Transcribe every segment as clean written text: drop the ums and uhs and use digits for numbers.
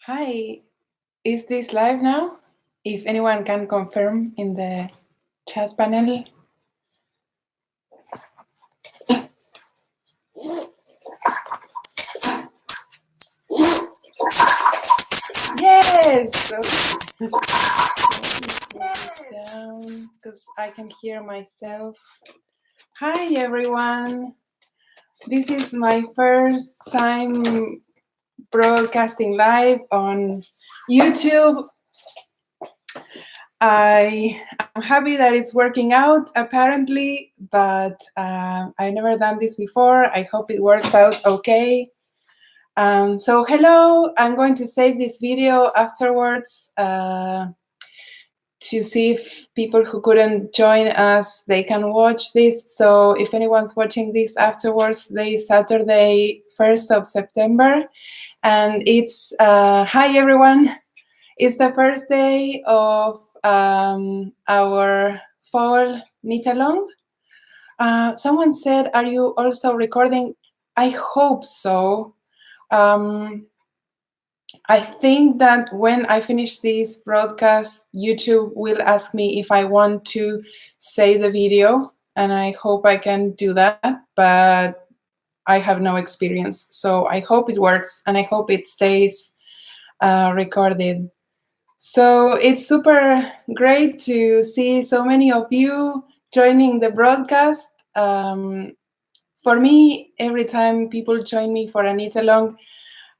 Hi, is this live now? If anyone can confirm in the chat panel. Yes! Because I can hear myself. Hi, everyone. This is my first time broadcasting live on YouTube. I'm happy that it's working out, apparently, but I've never done this before. I hope it works out okay. So hello, I'm going to save this video afterwards to see if people who couldn't join us, they can watch this. So if anyone's watching this afterwards, today is Saturday, 1st of September, and it's, hi everyone, it's the first day of our fall knit along. Someone said, are you also recording? I hope so. I think that when I finish this broadcast, YouTube will ask me if I want to save the video, and I hope I can do that, but I have no experience. So I hope it works, and I hope it stays recorded. So it's super great to see so many of you joining the broadcast. For me, every time people join me for a knit along,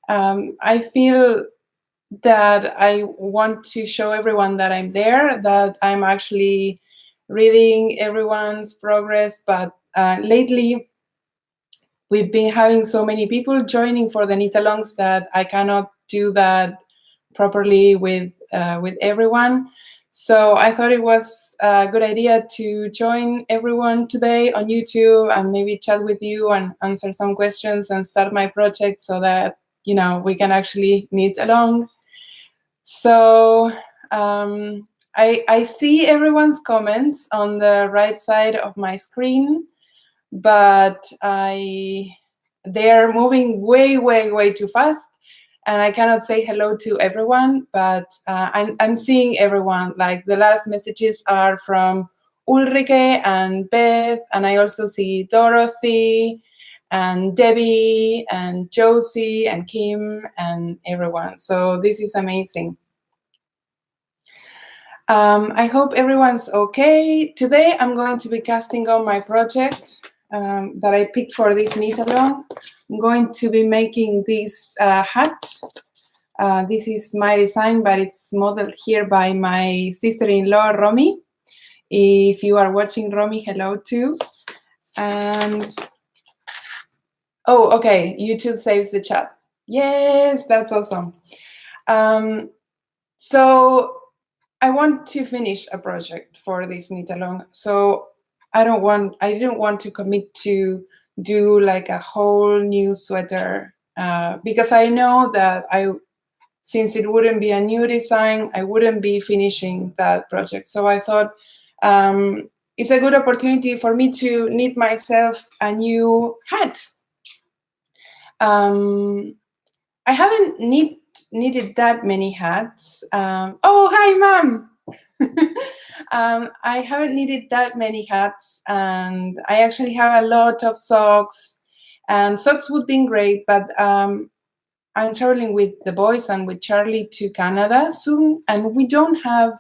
I feel that I want to show everyone that I'm there, that I'm actually reading everyone's progress. But lately, we've been having so many people joining for the knit-alongs that I cannot do that properly with everyone. So I thought it was a good idea to join everyone today on YouTube and maybe chat with you and answer some questions and start my project so that, you know, we can actually knit along. So I see everyone's comments on the right side of my screen, but they're moving way too fast, and I cannot say hello to everyone, but I'm seeing everyone. Like the last messages are from Ulrike and Beth, and I also see Dorothy and Debbie and Josie and Kim and everyone. So this is amazing. I hope everyone's okay. Today I'm going to be casting on my project that I picked for this knit along. I'm going to be making this hat. This is my design, but it's modeled here by my sister-in-law, Romy. If you are watching, Romy, hello too. And oh, okay, YouTube saves the chat. Yes, that's awesome. So I want to finish a project for this knit along. So I didn't want to commit to do like a whole new sweater because I know that since it wouldn't be a new design, I wouldn't be finishing that project. So I thought it's a good opportunity for me to knit myself a new hat. I haven't knitted that many hats. Oh, hi, Mom. I haven't knitted that many hats, and I actually have a lot of socks. And socks would be great, but I'm traveling with the boys and with Charlie to Canada soon, and we don't have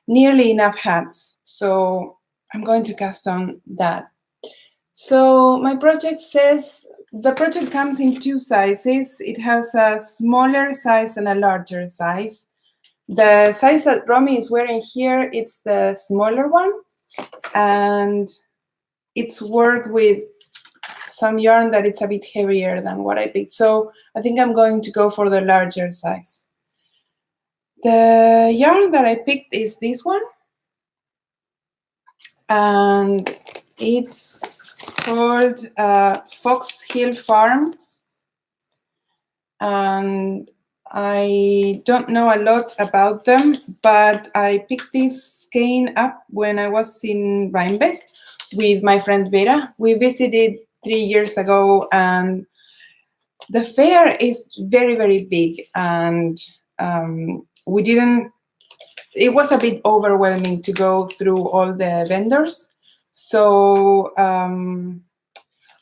nearly enough hats. So I'm going to cast on that. So my project says, the project comes in two sizes. It has a smaller size and a larger size. The size that Romy is wearing here, it's the smaller one, and it's worked with some yarn that it's a bit heavier than what I picked. So I think I'm going to go for the larger size. The yarn that I picked is this one, and it's called Fox Hill Farm. And I don't know a lot about them, but I picked this skein up when I was in Rhinebeck with my friend Vera. We visited 3 years ago, and The fair is very, very big, and we didn't, it was a bit overwhelming to go through all the vendors. So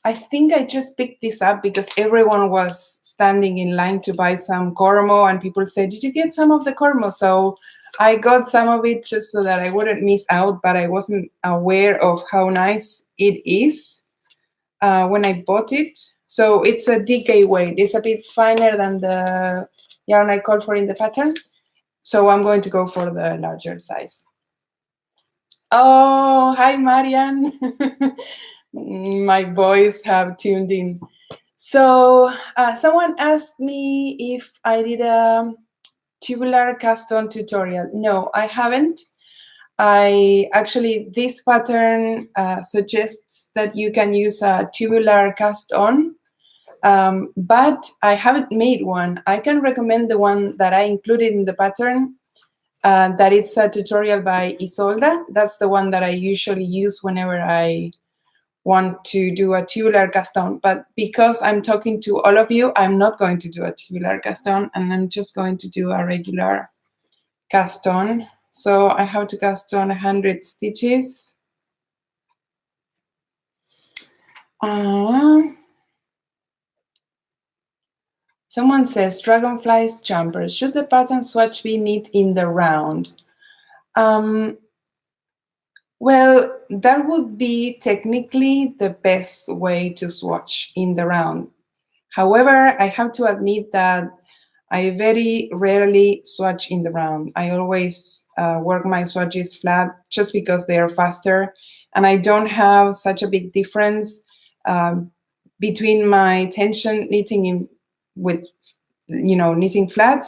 I think I just picked this up because everyone was standing in line to buy some kormo, and people said, "Did you get some of the kormo?" So I got some of it just so that I wouldn't miss out, but I wasn't aware of how nice it is when I bought it. So it's a DK weight. It's a bit finer than the yarn I called for in the pattern. So I'm going to go for the larger size. Oh, hi, Marian. My boys have tuned in. So someone asked me if I did a tubular cast-on tutorial. No, I haven't. I actually, this pattern suggests that you can use a tubular cast-on, but I haven't made one. I can recommend the one that I included in the pattern, that it's a tutorial by Isolda. That's the one that I usually use whenever I want to do a tubular cast-on. But because I'm talking to all of you, I'm not going to do a tubular cast-on, and I'm just going to do a regular cast-on. So I have to cast on 100 stitches. Someone says, dragonflies jumper. Should the pattern swatch be knit in the round? Well, that would be technically the best way to swatch in the round. However, I have to admit that I very rarely swatch in the round. I always work my swatches flat just because they are faster, and I don't have such a big difference between my tension knitting with knitting flat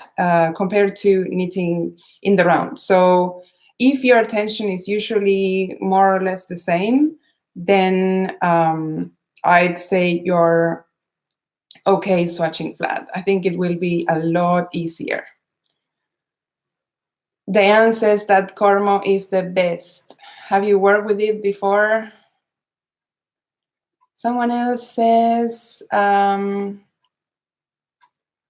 compared to knitting in the round. So if your tension is usually more or less the same, then I'd say you're okay swatching flat. I think it will be a lot easier. Diane says that Cormo is the best. Have you worked with it before? Someone else says,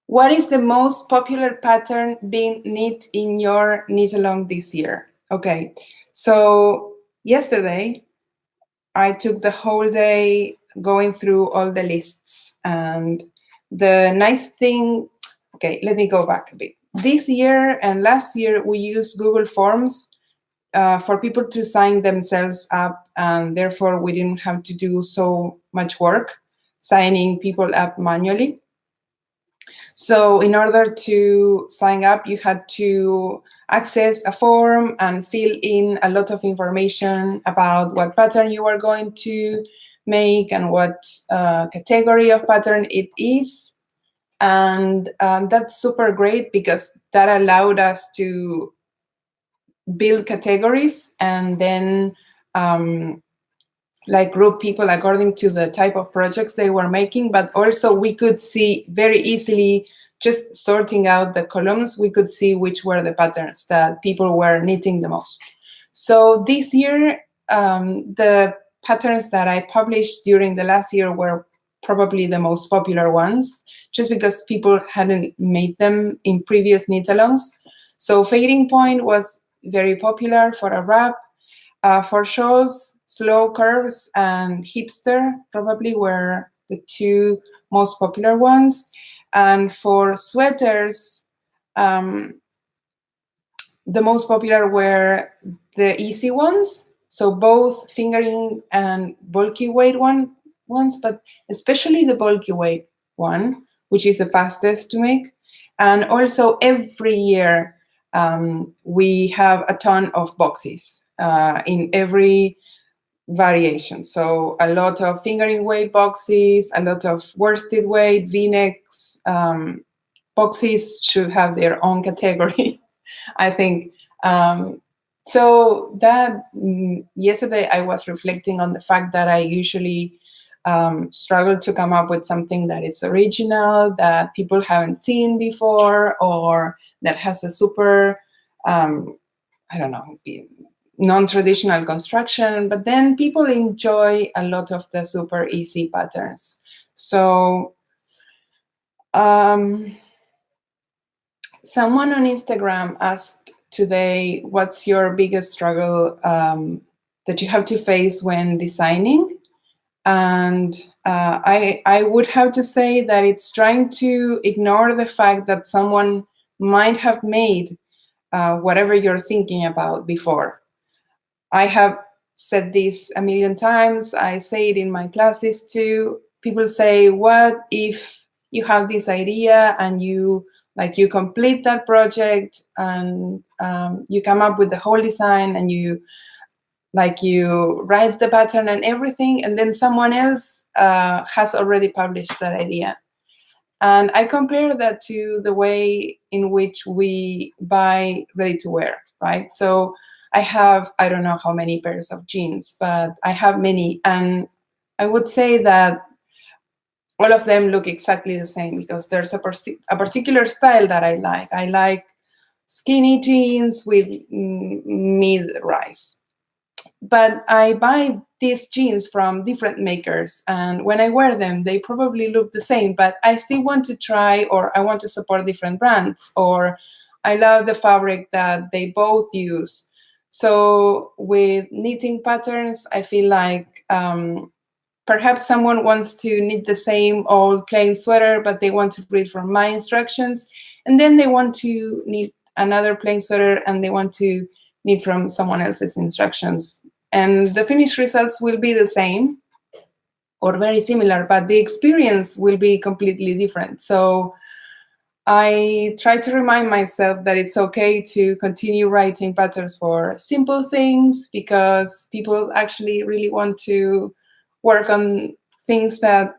what is the most popular pattern being knit in your knit along this year? Okay, so yesterday I took the whole day going through all the lists, and the nice thing, okay, let me go back a bit. This year and last year we used Google Forms for people to sign themselves up, and therefore we didn't have to do so much work signing people up manually. So in order to sign up, you had to access a form and fill in a lot of information about what pattern you are going to make and what category of pattern it is. And that's super great because that allowed us to build categories and then like group people according to the type of projects they were making, but also we could see very easily, just sorting out the columns, we could see which were the patterns that people were knitting the most. So this year, the patterns that I published during the last year were probably the most popular ones, just because people hadn't made them in previous knit-alongs. So Fading Point was very popular for a wrap. For shawls, Slow Curves and Hipster probably were the two most popular ones. And for sweaters, the most popular were the easy ones, so both fingering and bulky weight ones, but especially the bulky weight one, which is the fastest to make. And also every year we have a ton of boxes in every variation. So a lot of fingering weight boxes, a lot of worsted weight, V-necks. Boxes should have their own category, I think. So that yesterday I was reflecting on the fact that I usually struggle to come up with something that is original, that people haven't seen before, or that has a super, I don't know, non-traditional construction, but then people enjoy a lot of the super easy patterns. So Um, Someone on Instagram asked today, what's your biggest struggle that you have to face when designing? And I would have to say that it's trying to ignore the fact that someone might have made whatever you're thinking about before. I have said this a million times. I say it in my classes too. People say, what if you have this idea and you complete that project and you come up with the whole design and you write the pattern and everything, and then someone else has already published that idea. And I compare that to the way in which we buy ready to wear, right? So I have, I don't know how many pairs of jeans, but I have many. And I would say that all of them look exactly the same because there's a particular style that I like. I like skinny jeans with mid-rise. But I buy these jeans from different makers, and when I wear them, they probably look the same, but I still want to try, or I want to support different brands, or I love the fabric that they both use. So with knitting patterns, I feel like perhaps someone wants to knit the same old plain sweater, but they want to read from my instructions, and then they want to knit another plain sweater and they want to knit from someone else's instructions. And the finished results will be the same or very similar, but the experience will be completely different. So I try to remind myself that it's okay to continue writing patterns for simple things because people actually really want to work on things that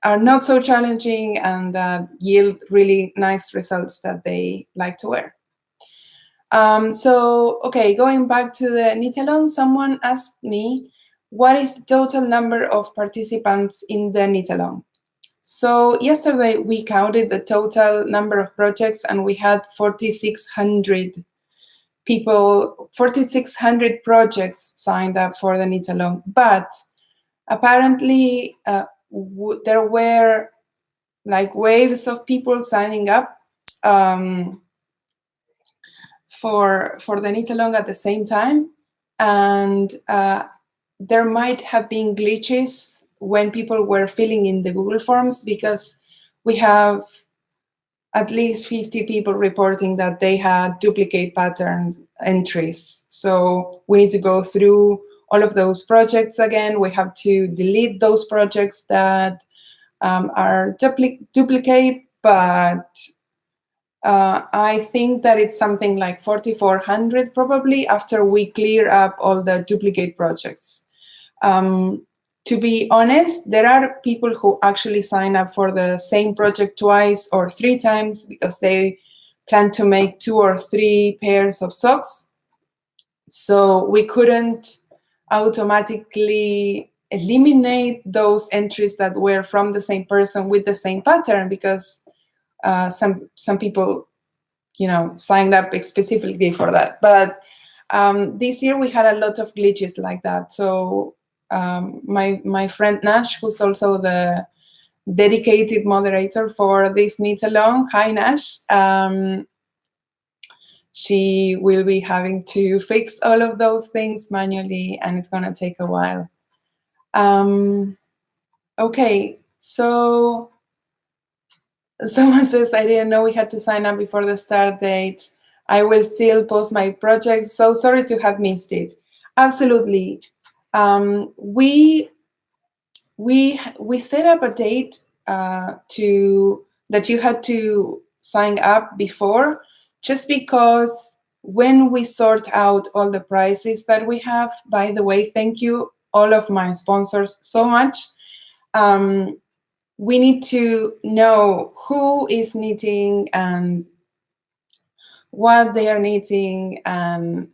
are not so challenging and that yield really nice results that they like to wear. Okay, going back to the knit along, someone asked me, what is the total number of participants in the knit along? So yesterday we counted the total number of projects and we had 4,600 people, 4,600 projects signed up for the knit along. But apparently there were like waves of people signing up for the knit along at the same time, and there might have been glitches when people were filling in the Google Forms because we have at least 50 people reporting that they had duplicate patterns entries. So we need to go through all of those projects again. We have to delete those projects that are duplicate, but I think that it's something like 4,400 probably after we clear up all the duplicate projects. To be honest, there are people who actually sign up for the same project twice or 3 times because they plan to make 2 or 3 pairs of socks. So we couldn't automatically eliminate those entries that were from the same person with the same pattern because some people, signed up specifically for that. But this year we had a lot of glitches like that. So my friend Nash, who's also the dedicated moderator for this knit along, hi Nash, she will be having to fix all of those things manually, and it's going to take a while. Okay, so someone says, I didn't know we had to sign up before the start date. I will still post my projects. So sorry to have missed it. Absolutely. We set up a date that you had to sign up before, just because when we sort out all the prices that we have, by the way, thank you all of my sponsors so much. We need to know who is knitting and what they are knitting and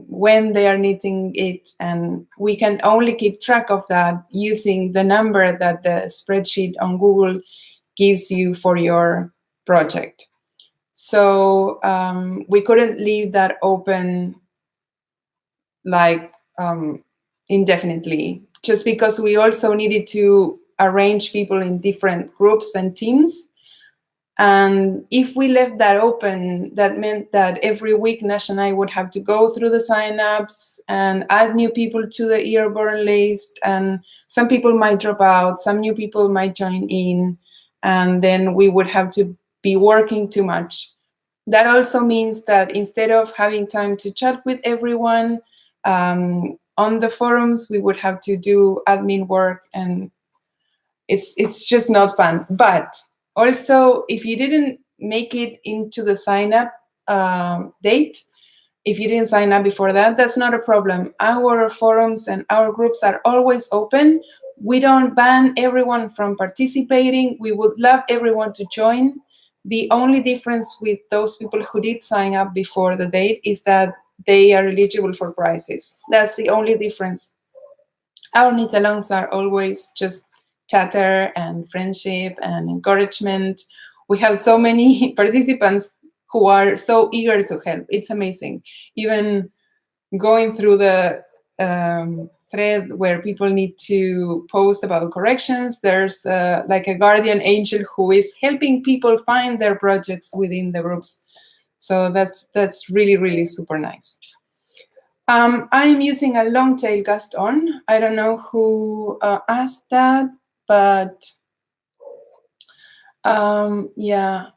when they are knitting it, and we can only keep track of that using the number that the spreadsheet on Google gives you for your project. So we couldn't leave that open indefinitely, just because we also needed to arrange people in different groups and teams. And if we left that open, that meant that every week Nash and I would have to go through the signups and add new people to the Earborn list. And some people might drop out, some new people might join in, and then we would have to be working too much. That also means that instead of having time to chat with everyone on the forums, we would have to do admin work, and it's just not fun. But also, if you didn't make it into the sign up date, if you didn't sign up before that, that's not a problem. Our forums and our groups are always open. We don't ban everyone from participating. We would love everyone to join. The only difference with those people who did sign up before the date is that they are eligible for prizes. That's the only difference. Our knit-alongs are always just chatter and friendship and encouragement. We have so many participants who are so eager to help. It's amazing. Even going through the thread where people need to post about corrections, there's like a guardian angel who is helping people find their projects within the groups. So that's really, really super nice. I'm using a long tail cast on. I don't know who asked that, but yeah.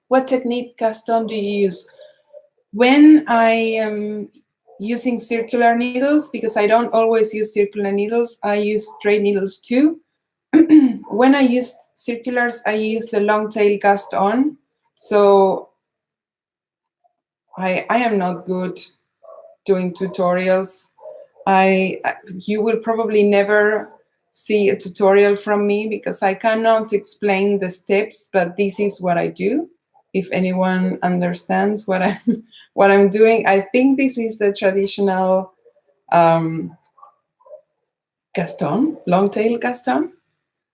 What technique cast on do you use? When I am using circular needles, because I don't always use circular needles, I use straight needles too. When I use circulars, I use the long tail cast on. So I am not good doing tutorials. You will probably never see a tutorial from me because I cannot explain the steps, but this is what I do. If anyone understands what I'm doing, I think this is the traditional Gaston, long tail Gaston.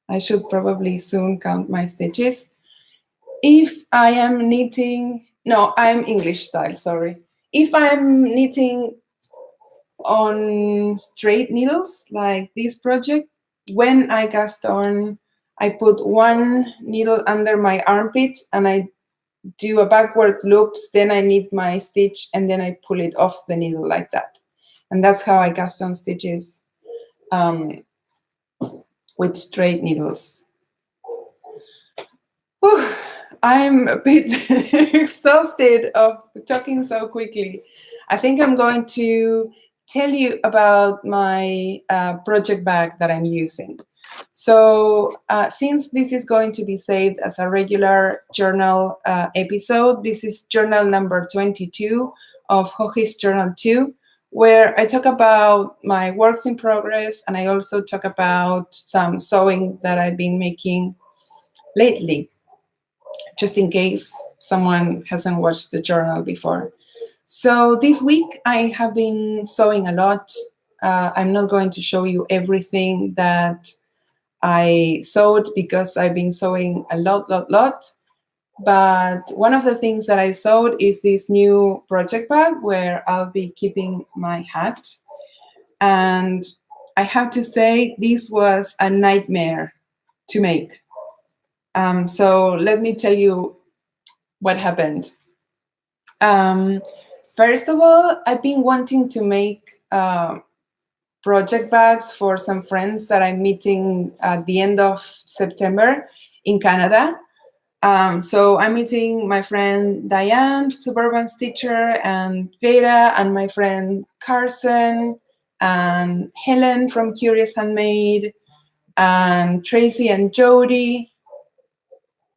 I should probably soon count my stitches. If I am knitting, no, I'm English style, sorry. If I'm knitting on straight needles, like this project, when I cast on, I put one needle under my armpit and I do a backward loops, then I knit my stitch and then I pull it off the needle like that. And that's how I cast on stitches with straight needles. Whew, I'm a bit exhausted of talking so quickly. I think I'm going to tell you about my project bag that I'm using. So since this is going to be saved as a regular journal episode, this is journal number 22 of Joji's Journal 2, where I talk about my works in progress, and I also talk about some sewing that I've been making lately, just in case someone hasn't watched the journal before. So this week I have been sewing a lot. I'm not going to show you everything that I sewed because I've been sewing a lot. But one of the things that I sewed is this new project bag where I'll be keeping my hat. And I have to say, this was a nightmare to make. So let me tell you what happened. First of all, I've been wanting to make project bags for some friends that I'm meeting at the end of September in Canada. So I'm meeting my friend Diane, Suburban Stitcher, and Vera, and my friend Carson, and Helen from Curious Handmade, and Tracy and Jody,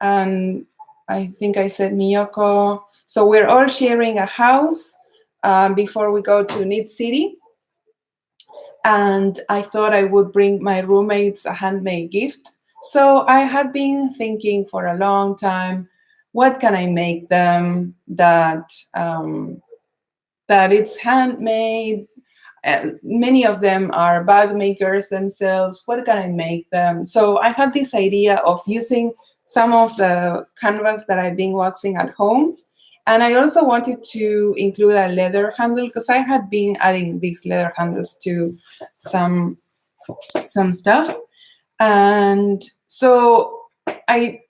and I think I said Miyoko. So we're all sharing a house before we go to Knit City. And I thought I would bring my roommates a handmade gift. So I had been thinking for a long time, what can I make them that it's handmade? Many of them are bag makers themselves. What can I make them? So I had this idea of using some of the canvas that I've been waxing at home. And I also wanted to include a leather handle because I had been adding these leather handles to some stuff. And so I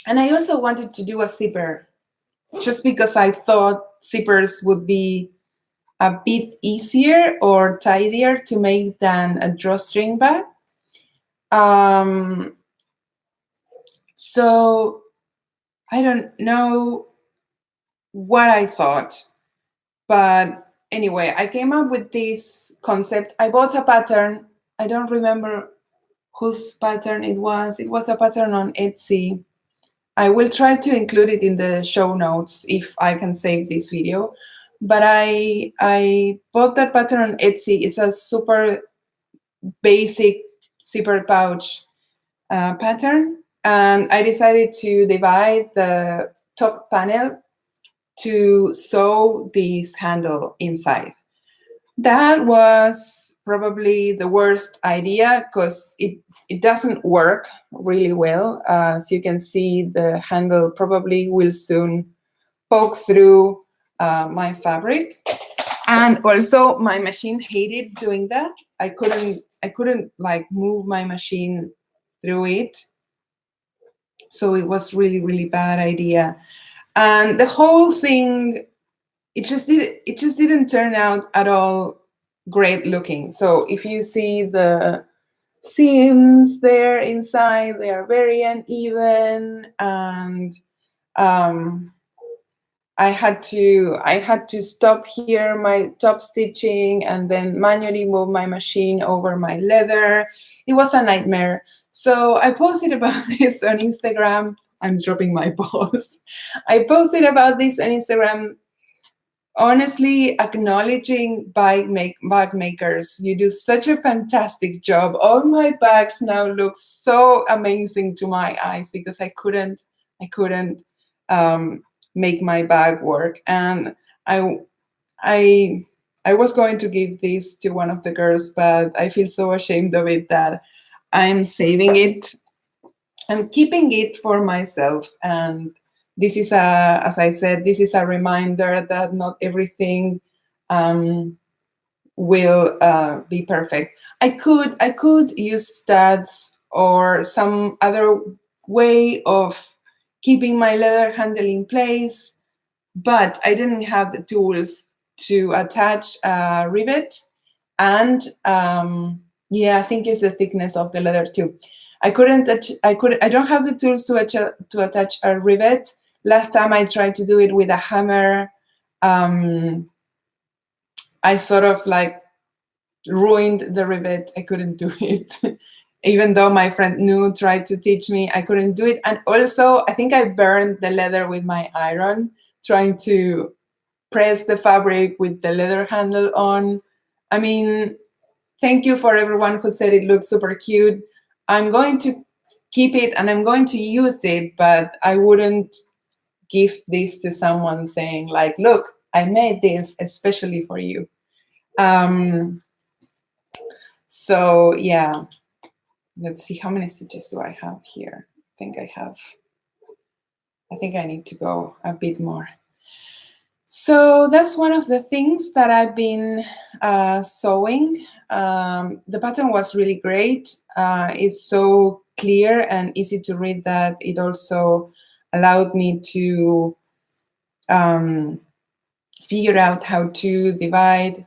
And I also wanted to do a zipper, just because I thought zippers would be a bit easier or tidier to make than a drawstring bag. Um, so I don't know what I thought, but anyway, I came up with this concept. I bought a pattern. I don't remember whose pattern it was. It was a pattern on Etsy. I will try to include it in the show notes if I can save this video. But I bought that pattern on Etsy. It's a super basic zipper pouch pattern, and I decided to divide the top panel to sew this handle inside. That was probably the worst idea because it doesn't work really well. As you can see, the handle probably will soon poke through my fabric. And also my machine hated doing that. I couldn't like move my machine through it. So it was really, really bad idea. And the whole thing, it just didn't turn out at all great looking. So if you see the seams there inside, they are very uneven, and I had to stop here my top stitching and then manually move my machine over my leather. It was a nightmare. So I posted about this on Instagram. I'm dropping my post. I posted about this on Instagram, honestly acknowledging bag makers. You do such a fantastic job. All my bags now look so amazing to my eyes because I couldn't um, make my bag work. And I I I was going to give this to one of the girls, but I feel so ashamed of it that I'm saving it and keeping it for myself. And this is as I said, this is a reminder that not everything um, will be perfect. I could use studs or some other way of keeping my leather handle in place, but I didn't have the tools to attach a rivet. And yeah, I think it's the thickness of the leather too. I don't have the tools to attach a rivet. Last time I tried to do it with a hammer, um, I sort of like ruined the rivet. I couldn't do it. Even though my friend Nu tried to teach me, I couldn't do it. And also, I think I burned the leather with my iron trying to press the fabric with the leather handle on. I mean, thank you for everyone who said it looks super cute. I'm going to keep it and I'm going to use it, but I wouldn't give this to someone saying like, look, I made this especially for you. So yeah, let's see, how many stitches do I have here? I think I need to go a bit more. So that's one of the things that I've been sewing. The pattern was really great. It's so clear and easy to read that it also allowed me to figure out how to divide.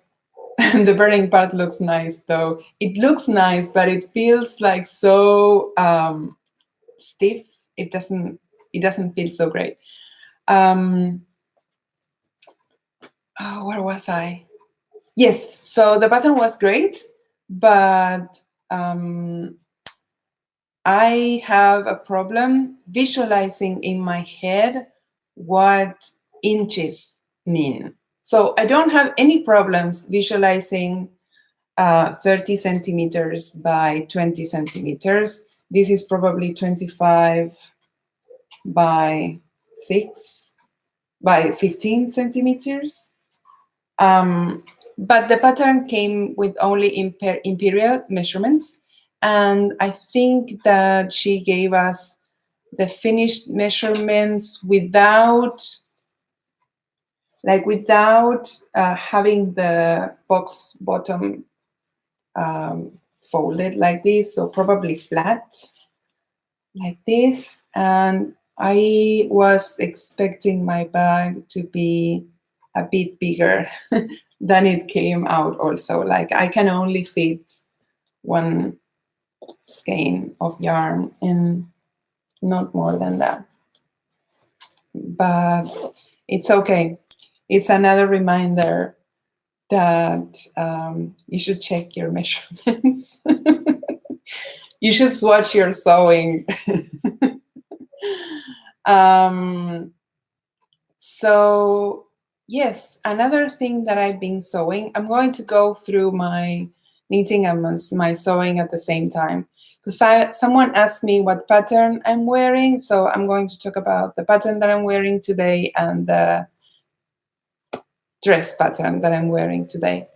The burning part looks nice though. It looks nice, but it feels like so stiff. It doesn't feel so great. Oh, where was I? Yes, so the pattern was great, but I have a problem visualizing in my head what inches mean. So I don't have any problems visualizing 30 centimeters by 20 centimeters. This is probably 25 by 6 by 15 centimeters. But the pattern came with only imperial measurements. And I think that she gave us the finished measurements without having the box bottom folded like this, so probably flat like this. And I was expecting my bag to be a bit bigger than it came out also. Like I can only fit one skein of yarn and not more than that. But it's okay. It's another reminder that you should check your measurements. You should swatch your sewing. So yes, another thing that I've been sewing, I'm going to go through my knitting and my sewing at the same time, because someone asked me what pattern I'm wearing, so I'm going to talk about the pattern that I'm wearing today and the dress pattern that I'm wearing today.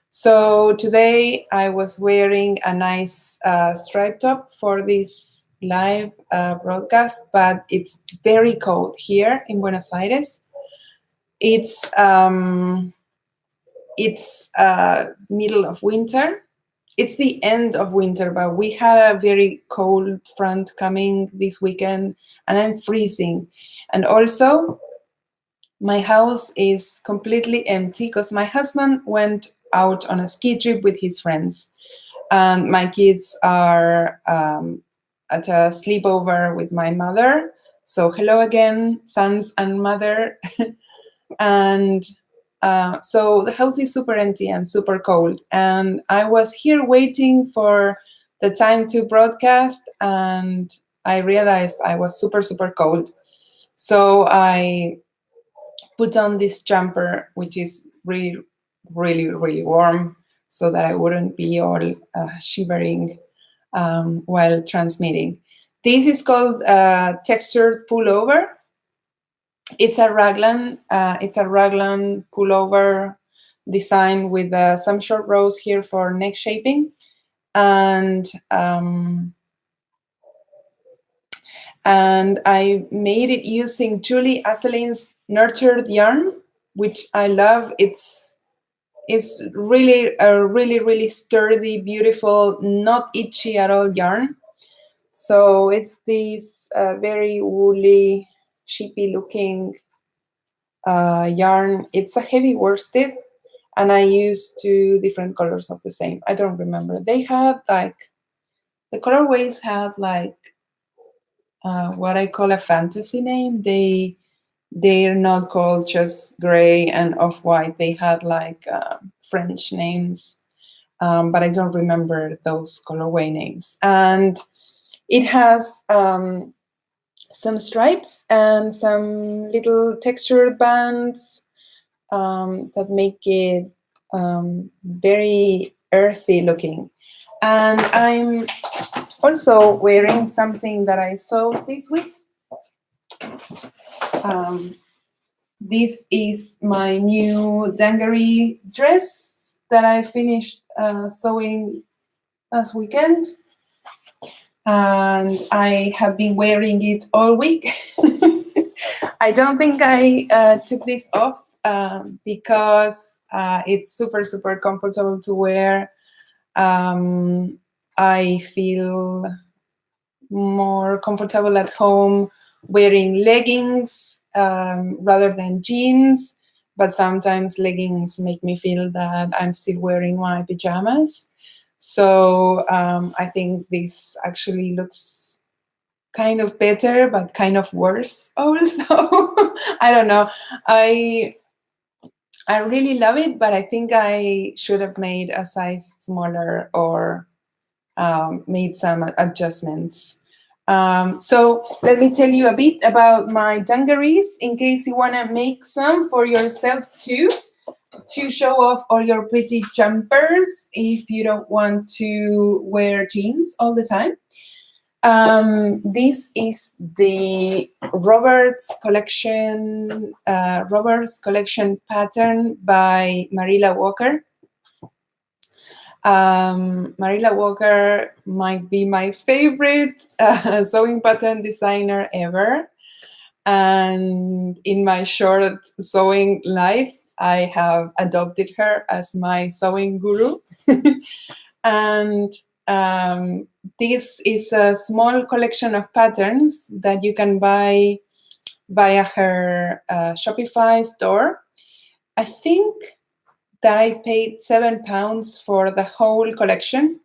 So today I was wearing a nice striped top for this live broadcast, but it's very cold here in Buenos Aires. It's middle of winter. It's the end of winter, but we had a very cold front coming this weekend, and I'm freezing. And also, my house is completely empty because my husband went out on a ski trip with his friends, and my kids are at a sleepover with my mother. So hello again, sons and mother. And so the house is super empty and super cold. And I was here waiting for the time to broadcast, and I realized I was super, super cold. So I put on this jumper, which is really, really, really warm, so that I wouldn't be all shivering while transmitting. This is called textured pullover. It's a raglan. It's a raglan pullover design with some short rows here for neck shaping, and I made it using Julie Asselin's Nurtured yarn, which I love. It's really a really sturdy, beautiful, not itchy at all yarn. So it's this very woolly, sheepy looking yarn. It's a heavy worsted, and I used 2 different colors of the same. I don't remember. They had like, the colorways had like what I call a fantasy name. They're not called just gray and off-white. They had like French names, but I don't remember those colorway names. And it has some stripes and some little textured bands that make it very earthy looking. And I'm also wearing something that I sewed this week. This is my new dungaree dress that I finished sewing last weekend. And I have been wearing it all week. I don't think I took this off because it's super, super comfortable to wear. I feel more comfortable at home wearing leggings rather than jeans, but sometimes leggings make me feel that I'm still wearing my pajamas. So I think this actually looks kind of better, but kind of worse also. I don't know. I really love it, but I think I should have made a size smaller or made some adjustments. So let me tell you a bit about my dungarees in case you want to make some for yourself too, to show off all your pretty jumpers if you don't want to wear jeans all the time. This is the Roberts collection pattern by Marilla Walker. Marilla Walker might be my favorite sewing pattern designer ever. And in my short sewing life, I have adopted her as my sewing guru. And This is a small collection of patterns that you can buy via her Shopify store. I think that I paid £7 for the whole collection.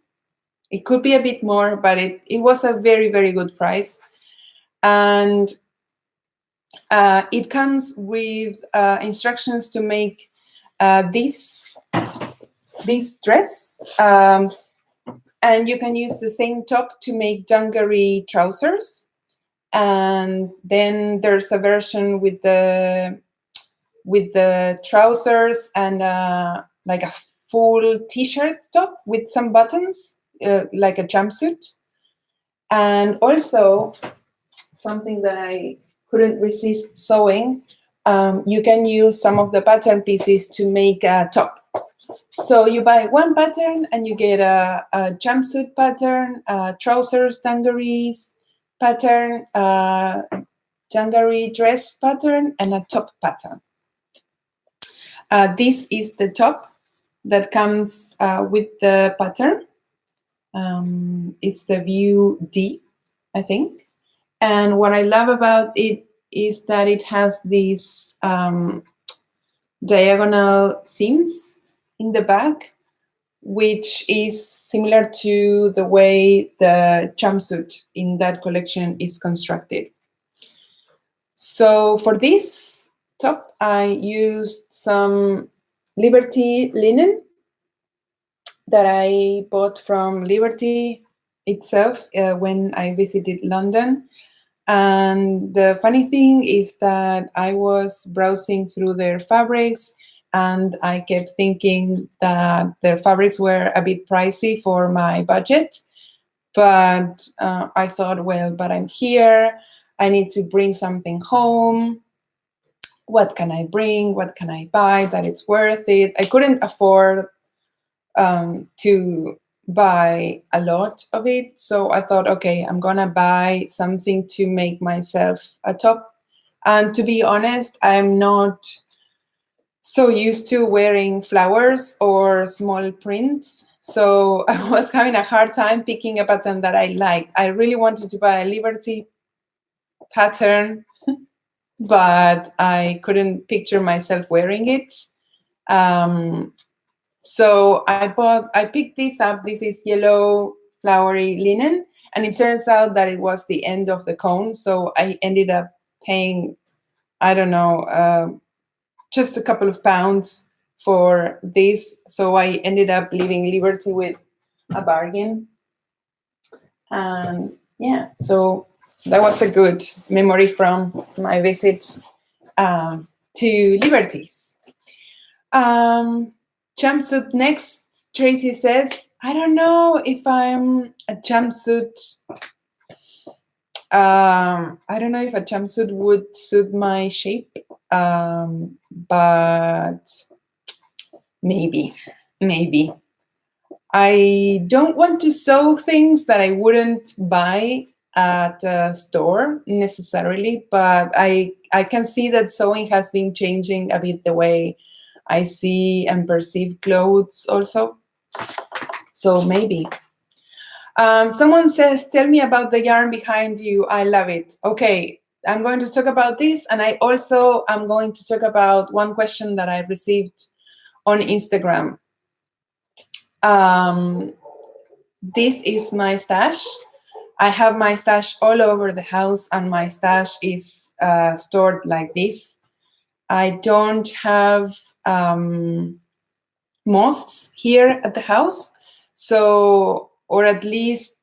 It could be a bit more, but it was a very, very good price. And it comes with instructions to make this dress. And you can use the same top to make dungaree trousers. And then there's a version with the trousers and like a full t-shirt top with some buttons, like a jumpsuit. And also something that I couldn't resist sewing, you can use some of the pattern pieces to make a top. So you buy one pattern and you get a jumpsuit pattern, trousers, dungarees pattern, dungaree dress pattern, and a top pattern. This is the top that comes with the pattern. It's the view D, I think. And what I love about it is that it has these diagonal seams in the back, which is similar to the way the jumpsuit in that collection is constructed. So for this top, I used some Liberty linen that I bought from Liberty itself when I visited London. And the funny thing is that I was browsing through their fabrics and I kept thinking that their fabrics were a bit pricey for my budget. But I thought, well, but I'm here. I need to bring something home. What can I bring? What can I buy that it's worth it? I couldn't afford to buy a lot of it. So I thought, okay, I'm gonna buy something to make myself a top. And to be honest, I'm not so used to wearing flowers or small prints. So I was having a hard time picking a pattern that I liked. I really wanted to buy a Liberty pattern, but I couldn't picture myself wearing it. So I picked this up. This is yellow flowery linen, and it turns out that it was the end of the cone. So I ended up paying, I don't know, just a couple of pounds for this. So I ended up leaving Liberty with a bargain. And yeah, so that was a good memory from my visit to Liberties. Jumpsuit next, Tracy says, I don't know if I'm a jumpsuit. I don't know if a jumpsuit would suit my shape, but maybe. I don't want to sew things that I wouldn't buy at a store necessarily, but I can see that sewing has been changing a bit the way I see and perceive clothes also. So maybe. Someone says, tell me about the yarn behind you. I love it. Okay, I'm going to talk about this. And I also am going to talk about one question that I received on Instagram. This is my stash. I have my stash all over the house, and my stash is stored like this. I don't have moths here at the house, so, or at least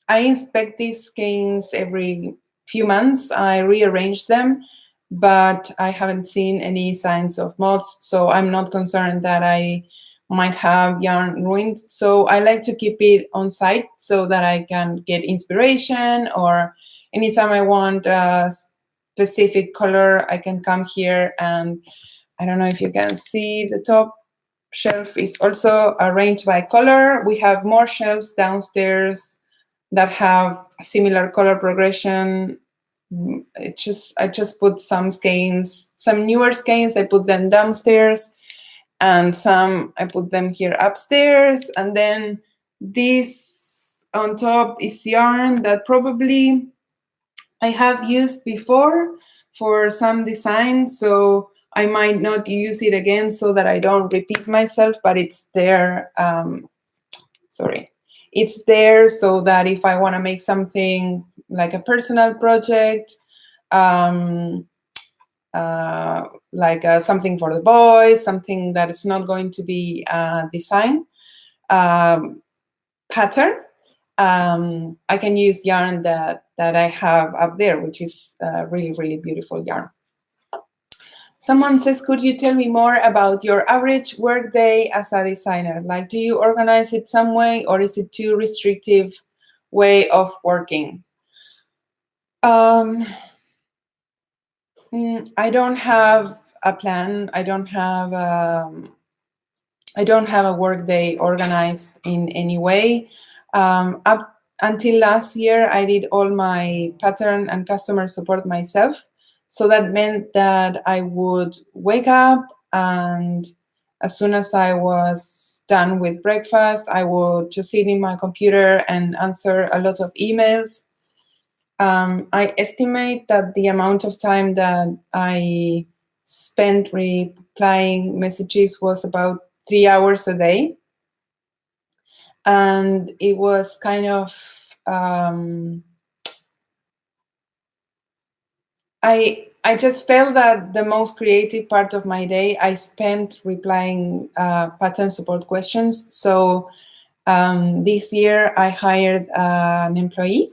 I inspect these skeins every few months. I rearrange them, but I haven't seen any signs of moths, so I'm not concerned that I might have yarn ruined. So I like to keep it on site so that I can get inspiration, or anytime I want a specific color, I can come here. And I don't know if you can see, the top shelf is also arranged by color. We have more shelves downstairs that have a similar color progression. I just put some skeins, some newer skeins, I put them downstairs, and some I put them here upstairs. And then this on top is yarn that probably I have used before for some design, so I might not use it again so that I don't repeat myself, but it's there. Sorry. It's there so that if I want to make something like a personal project, um, like something for the boys, something that is not going to be design pattern, I can use yarn that I have up there, which is really, really beautiful yarn. Someone says, could you tell me more about your average workday as a designer? Like, do you organize it some way, or is it too restrictive way of working? I don't have a plan. I don't have a workday organized in any way. Up until last year, I did all my pattern and customer support myself. So that meant that I would wake up, and as soon as I was done with breakfast, I would just sit in my computer and answer a lot of emails. I estimate that the amount of time that I spent replying messages was about 3 hours a day. And it was kind of, I just felt that the most creative part of my day I spent replying pattern support questions. So this year I hired an employee.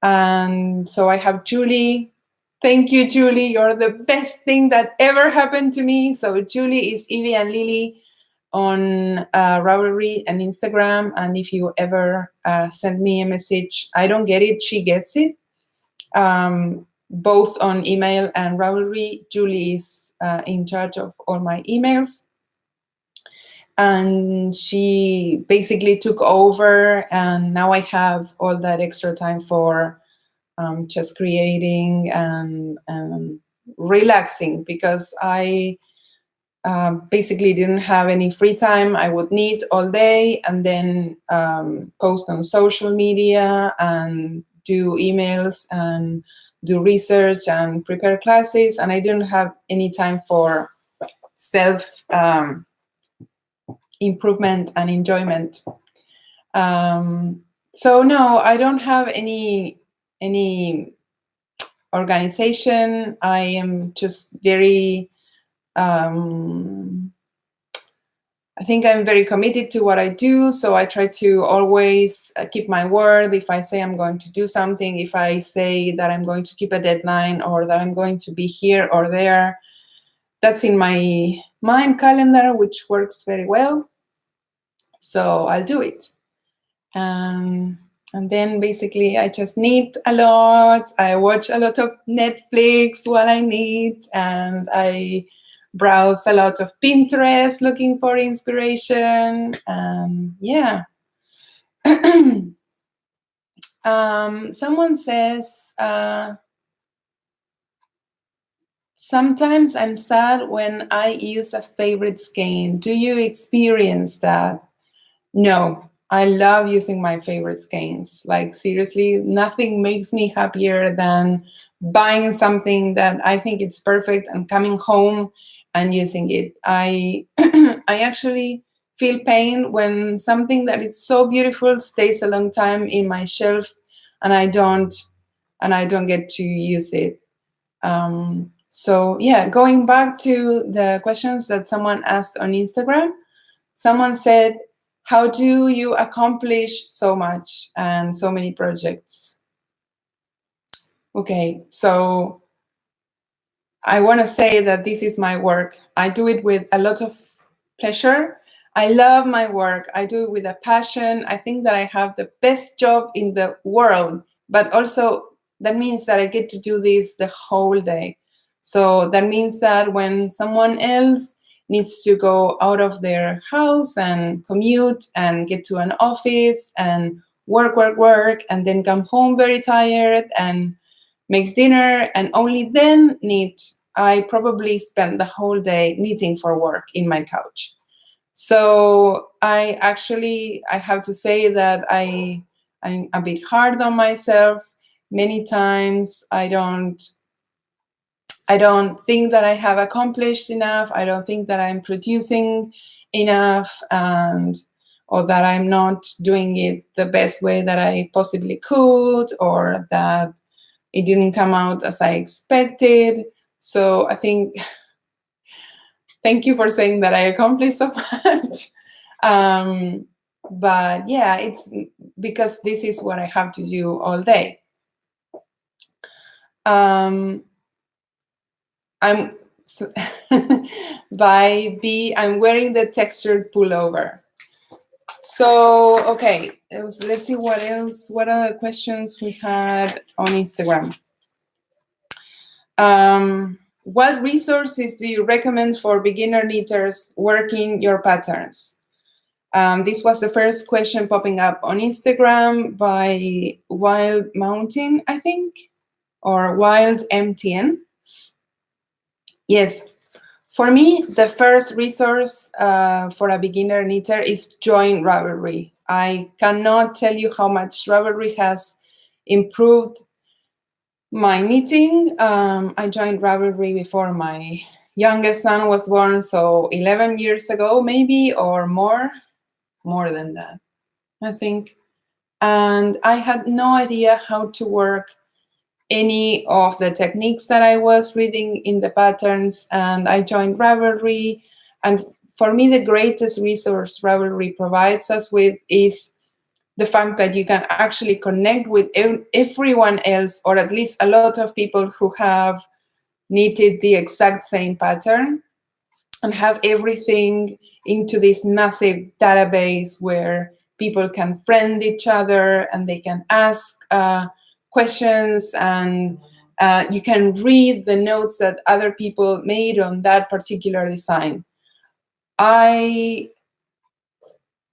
And so I have Julie. Thank you, Julie. You're the best thing that ever happened to me. So Julie is Evie and Lily on Ravelry and Instagram. And if you ever send me a message, I don't get it, she gets it. Both on email and Ravelry, Julie is in charge of all my emails. And she basically took over, and now I have all that extra time for just creating and relaxing, because I basically didn't have any free time. I would knit all day and then post on social media and do emails and do research and prepare classes, and I didn't have any time for self improvement and enjoyment. So no, I don't have any organization. I am just very I think I'm very committed to what I do, so I try to always keep my word. If I say I'm going to do something, if I say that I'm going to keep a deadline or that I'm going to be here or there, that's in my mind calendar, which works very well. So I'll do it. And then basically I just knit a lot. I watch a lot of Netflix while I knit, and I browse a lot of Pinterest looking for inspiration. Yeah. Someone says, sometimes I'm sad when I use a favorite skein. Do you experience that? No, I love using my favorite skeins. Like, seriously, nothing makes me happier than buying something that I think it's perfect and coming home and using it. I I actually feel pain when something that is so beautiful stays a long time in my shelf and I don't get to use it. So yeah, going back to the questions that someone asked on Instagram, someone said, how do you accomplish so much and so many projects? Okay, so I want to say that this is my work. I do it with a lot of pleasure. I love my work. I do it with a passion. I think that I have the best job in the world, but also that means that I get to do this the whole day. So that means that when someone else needs to go out of their house and commute and get to an office and work, and then come home very tired and make dinner and only then knit, I probably spend the whole day knitting for work in my couch. So I have to say that I I'm a bit hard on myself. Many times I don't think that I have accomplished enough. I don't think that I'm producing enough, or that I'm not doing it the best way that I possibly could, or that it didn't come out as I expected. So I think, thank you for saying that I accomplished so much. But yeah, it's because this is what I have to do all day. I'm by B, I'm wearing the textured pullover. So, okay, let's see what else, what other questions we had on Instagram. What resources do you recommend for beginner knitters working your patterns? This was the first question popping up on Instagram by Wild Mountain, I think, or Wild MTN. Yes, for me, the first resource for a beginner knitter is join Ravelry. I cannot tell you how much Ravelry has improved my knitting. I joined Ravelry before my youngest son was born, so 11 years ago, maybe, or more than that, I think. And I had no idea how to work any of the techniques that I was reading in the patterns, and I joined Ravelry. And for me, the greatest resource Ravelry provides us with is the fact that you can actually connect with everyone else, or at least a lot of people who have knitted the exact same pattern, and have everything into this massive database where people can friend each other and they can ask questions, and you can read the notes that other people made on that particular design. I'm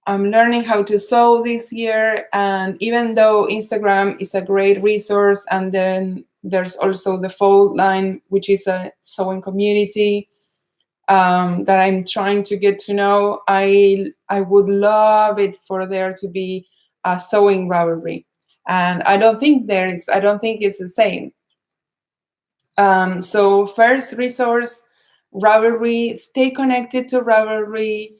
learning how to sew this year, and even though Instagram is a great resource, and then there's also the Fold line, which is a sewing community that I'm trying to get to know, I would love it for there to be a sewing Ravelry, and I don't think it's the same. So first resource, Ravelry. Stay connected to Ravelry.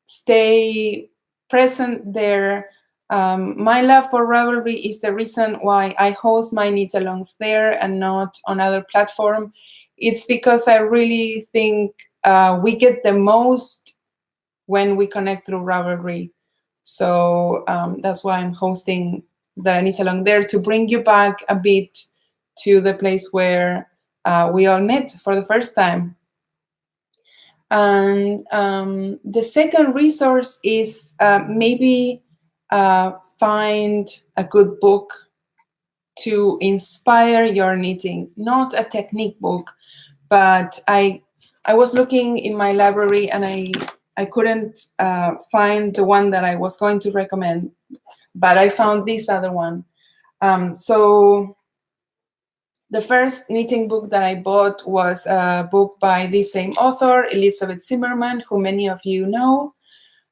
Stay present there. My love for Ravelry is the reason why I host my knit-alongs there and not on other platform. It's because I really think we get the most when we connect through Ravelry. So that's why I'm hosting the knit-along there, to bring you back a bit to the place where we all met for the first time. And the second resource is maybe find a good book to inspire your knitting. Not a technique book, but I was looking in my library and I couldn't find the one that I was going to recommend, but I found this other one. So the first knitting book that I bought was a book by the same author, Elizabeth Zimmerman, who many of you know.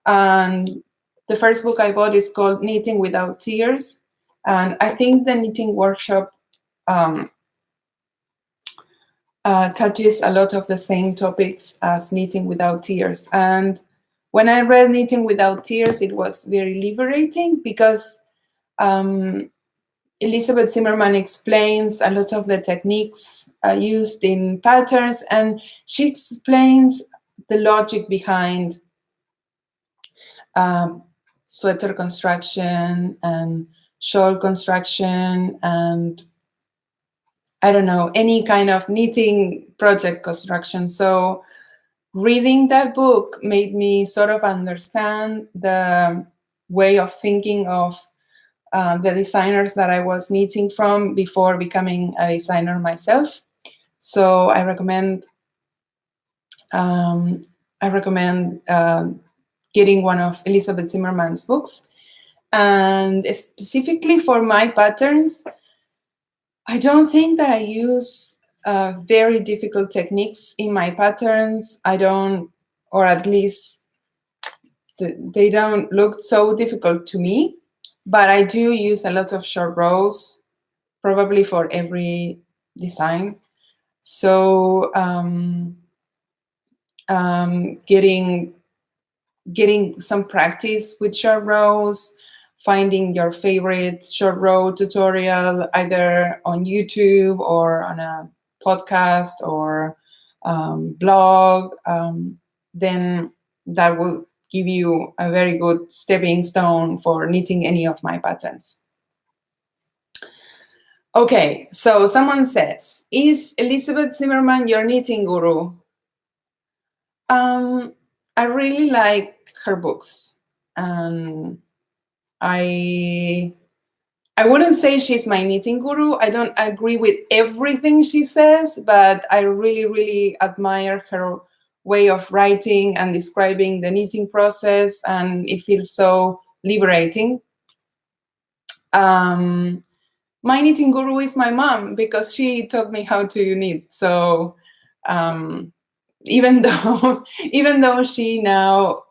And the first book I bought is called Knitting Without Tears. And I think the knitting workshop touches a lot of the same topics as Knitting Without Tears. And when I read Knitting Without Tears, it was very liberating because Elizabeth Zimmerman explains a lot of the techniques used in patterns, and she explains the logic behind sweater construction and shawl construction, and I don't know, any kind of knitting project construction. So reading that book made me sort of understand the way of thinking of the designers that I was knitting from before becoming a designer myself. So I recommend getting one of Elizabeth Zimmerman's books. And specifically for my patterns, I don't think that I use very difficult techniques in my patterns. I don't, or at least they don't look so difficult to me. but I do use a lot of short rows, probably for every design. So getting some practice with short rows, finding your favorite short row tutorial either on YouTube or on a podcast or blog, then that will give you a very good stepping stone for knitting any of my patterns. Okay, so someone says, is Elizabeth Zimmerman your knitting guru? I really like her books. I wouldn't say she's my knitting guru. I don't agree with everything she says, but I really, really admire her way of writing and describing the knitting process, and it feels so liberating. My knitting guru is my mom because she taught me how to knit. So even though she now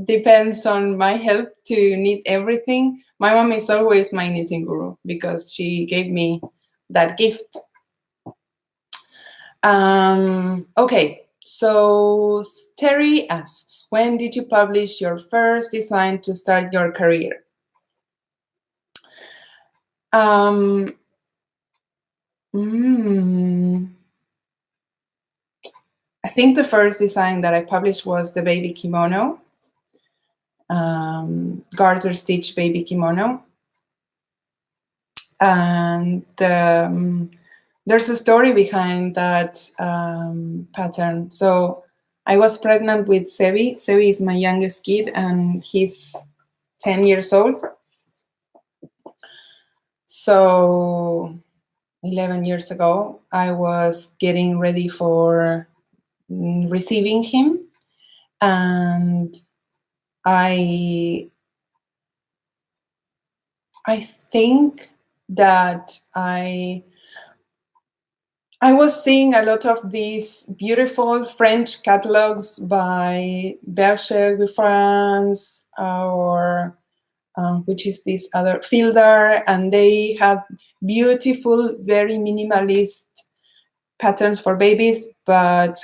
depends on my help to knit everything, my mom is always my knitting guru because she gave me that gift. Okay, so Terry asks, when did you publish your first design to start your career? I think the first design that I published was the baby kimono, garter stitch baby kimono. And there's a story behind that pattern. So I was pregnant with Sevi. Sevi is my youngest kid, and he's 10 years old. So 11 years ago, I was getting ready for receiving him, and I think that I was seeing a lot of these beautiful French catalogs by Berger de France or which is this other Fielder, and they had beautiful, very minimalist patterns for babies, but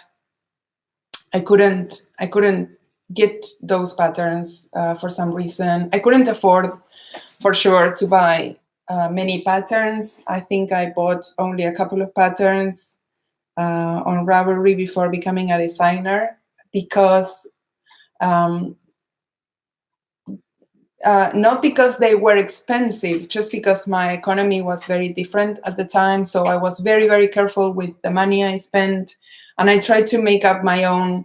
I couldn't get those patterns for some reason. I couldn't afford, for sure, to buy many patterns. I think I bought only a couple of patterns on Ravelry before becoming a designer because not because they were expensive, just because my economy was very different at the time. So I was very, very careful with the money I spent, and I tried to make up my own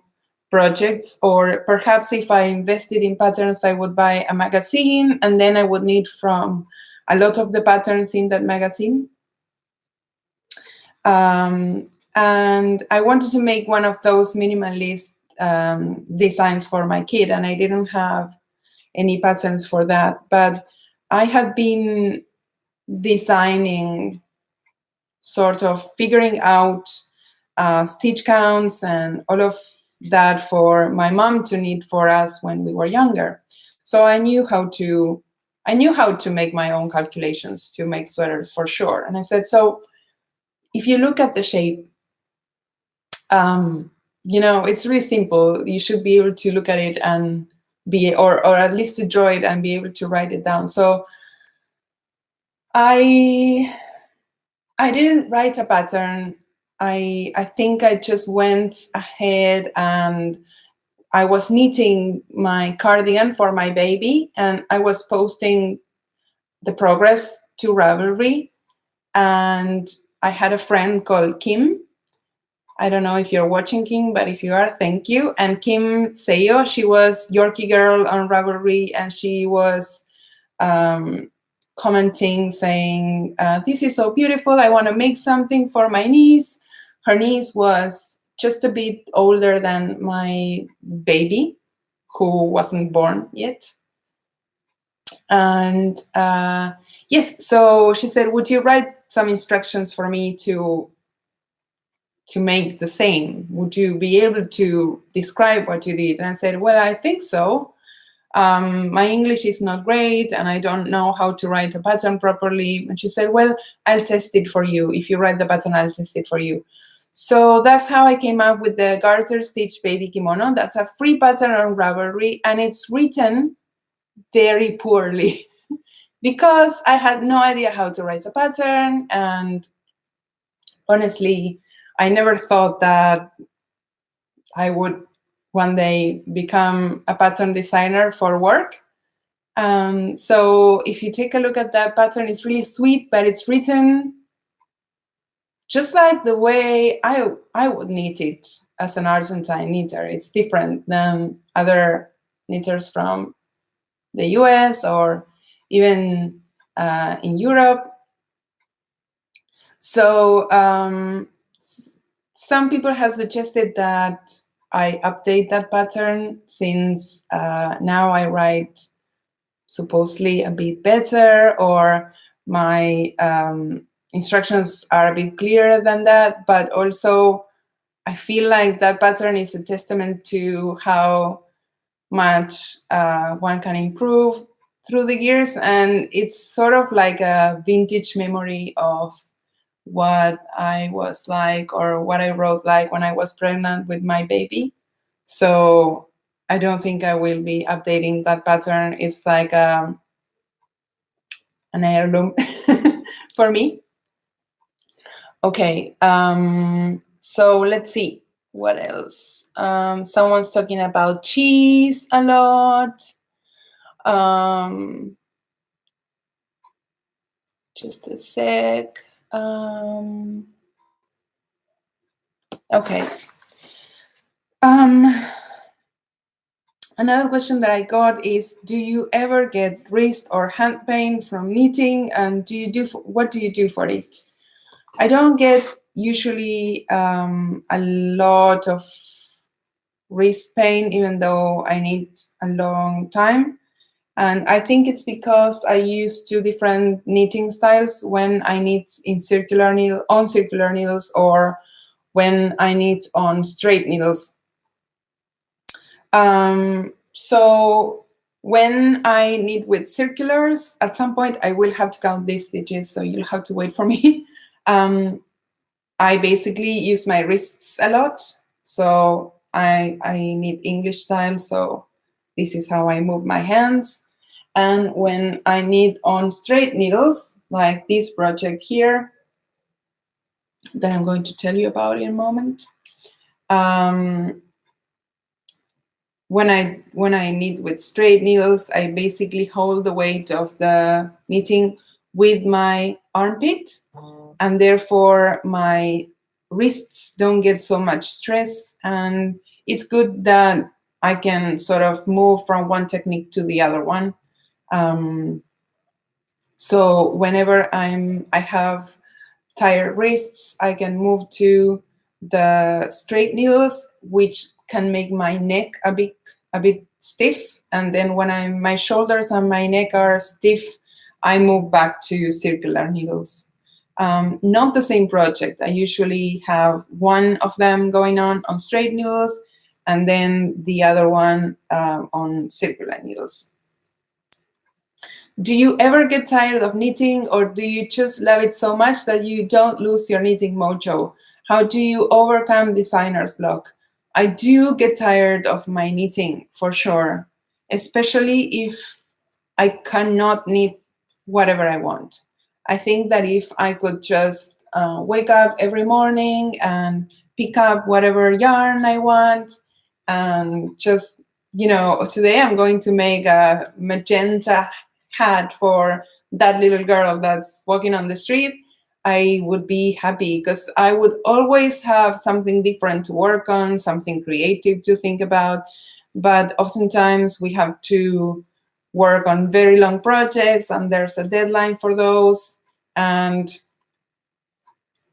projects. Or perhaps if I invested in patterns, I would buy a magazine, and then I would knit from a lot of the patterns in that magazine. And I wanted to make one of those minimalist designs for my kid, and I didn't have any patterns for that. But I had been designing, sort of figuring out stitch counts and all of that for my mom to knit for us when we were younger. So I knew how to make my own calculations to make sweaters for sure. And I said, so if you look at the shape, it's really simple. You should be able to look at it and or at least to draw it and be able to write it down. So I didn't write a pattern. I think I just went ahead and I was knitting my cardigan for my baby, and I was posting the progress to Ravelry. And I had a friend called Kim. I don't know if you're watching, Kim, but if you are, thank you. And Kim Seyo, she was Yorkie Girl on Ravelry, and she was commenting, saying, this is so beautiful. I want to make something for my niece. Her niece was just a bit older than my baby, who wasn't born yet. And yes, so she said, would you write some instructions for me to make the same? Would you be able to describe what you did? And I said, well, I think so. My English is not great and I don't know how to write a pattern properly. And she said, well, I'll test it for you. If you write the pattern, I'll test it for you. So that's how I came up with the garter stitch baby kimono. That's a free pattern on Ravelry, and it's written very poorly because I had no idea how to write a pattern. And honestly, I never thought that I would one day become a pattern designer for work. So if you take a look at that pattern, it's really sweet, but it's written just like the way I would knit it as an Argentine knitter. It's different than other knitters from the US or even in Europe. So some people have suggested that I update that pattern, since now I write supposedly a bit better, or my instructions are a bit clearer than that. But also I feel like that pattern is a testament to how much one can improve through the years, and it's sort of like a vintage memory of what I was like, or what I wrote like when I was pregnant with my baby. So I don't think I will be updating that pattern. It's like an heirloom for me. Okay, so let's see what else. Someone's talking about cheese a lot. Just a sec. Okay. Another question that I got is, do you ever get wrist or hand pain from knitting, and what do you do for it? I don't get usually a lot of wrist pain, even though I knit a long time. And I think it's because I use two different knitting styles when I knit on circular needles, or when I knit on straight needles. So when I knit with circulars, at some point I will have to count these stitches, so you'll have to wait for me. I basically use my wrists a lot, so I knit English style, so this is how I move my hands. And when I knit on straight needles, like this project here, that I'm going to tell you about in a moment, when I knit with straight needles, I basically hold the weight of the knitting with my armpit, and therefore my wrists don't get so much stress, and it's good that I can sort of move from one technique to the other one. So whenever I have tired wrists, I can move to the straight needles, which can make my neck a bit stiff. And then when my shoulders and my neck are stiff, I move back to circular needles. Not the same project. I usually have one of them going on straight needles, and then the other one on circular needles. Do you ever get tired of knitting, or do you just love it so much that you don't lose your knitting mojo? How do you overcome designer's block? I do get tired of my knitting, for sure, especially if I cannot knit whatever I want. I think that if I could just wake up every morning and pick up whatever yarn I want, and just, today I'm going to make a magenta hat for that little girl that's walking on the street, I would be happy, because I would always have something different to work on, something creative to think about. But oftentimes we have to work on very long projects, and there's a deadline for those. And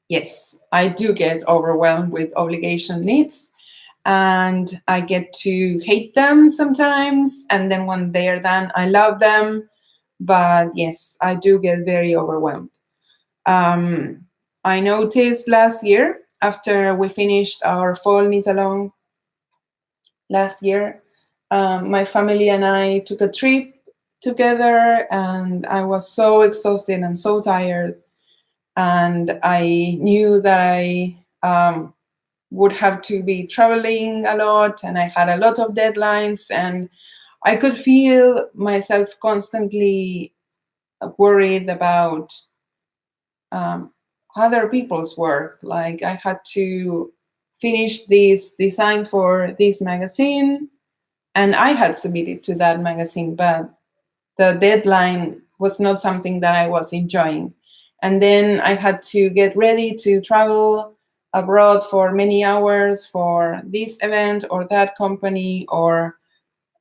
yes, I do get overwhelmed with obligation needs, and I get to hate them sometimes. And then when they are done, I love them. But yes, I do get very overwhelmed. I noticed last year, after we finished our fall knit along last year, my family and I took a trip together, and I was so exhausted and so tired. And I knew that I would have to be traveling a lot, and I had a lot of deadlines, and I could feel myself constantly worried about other people's work. Like I had to finish this design for this magazine, and I had submitted to that magazine, but the deadline was not something that I was enjoying. And then I had to get ready to travel abroad for many hours for this event or that company, or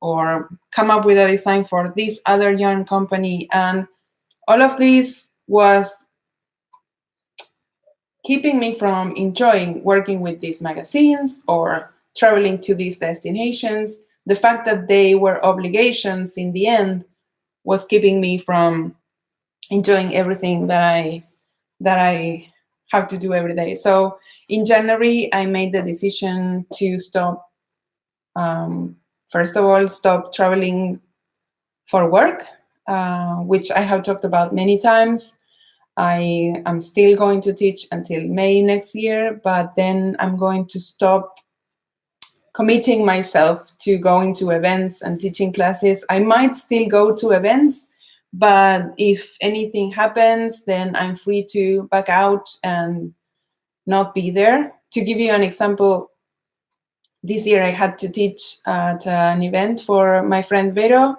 come up with a design for this other yarn company. And all of this was keeping me from enjoying working with these magazines or traveling to these destinations. The fact that they were obligations in the end was keeping me from enjoying everything that I have to do every day. So in January, I made the decision to stop. First of all, stop traveling for work, which I have talked about many times. I am still going to teach until May next year, but then I'm going to stop committing myself to going to events and teaching classes. I might still go to events, but if anything happens, then I'm free to back out and not be there. To give you an example, this year I had to teach at an event for my friend Vero,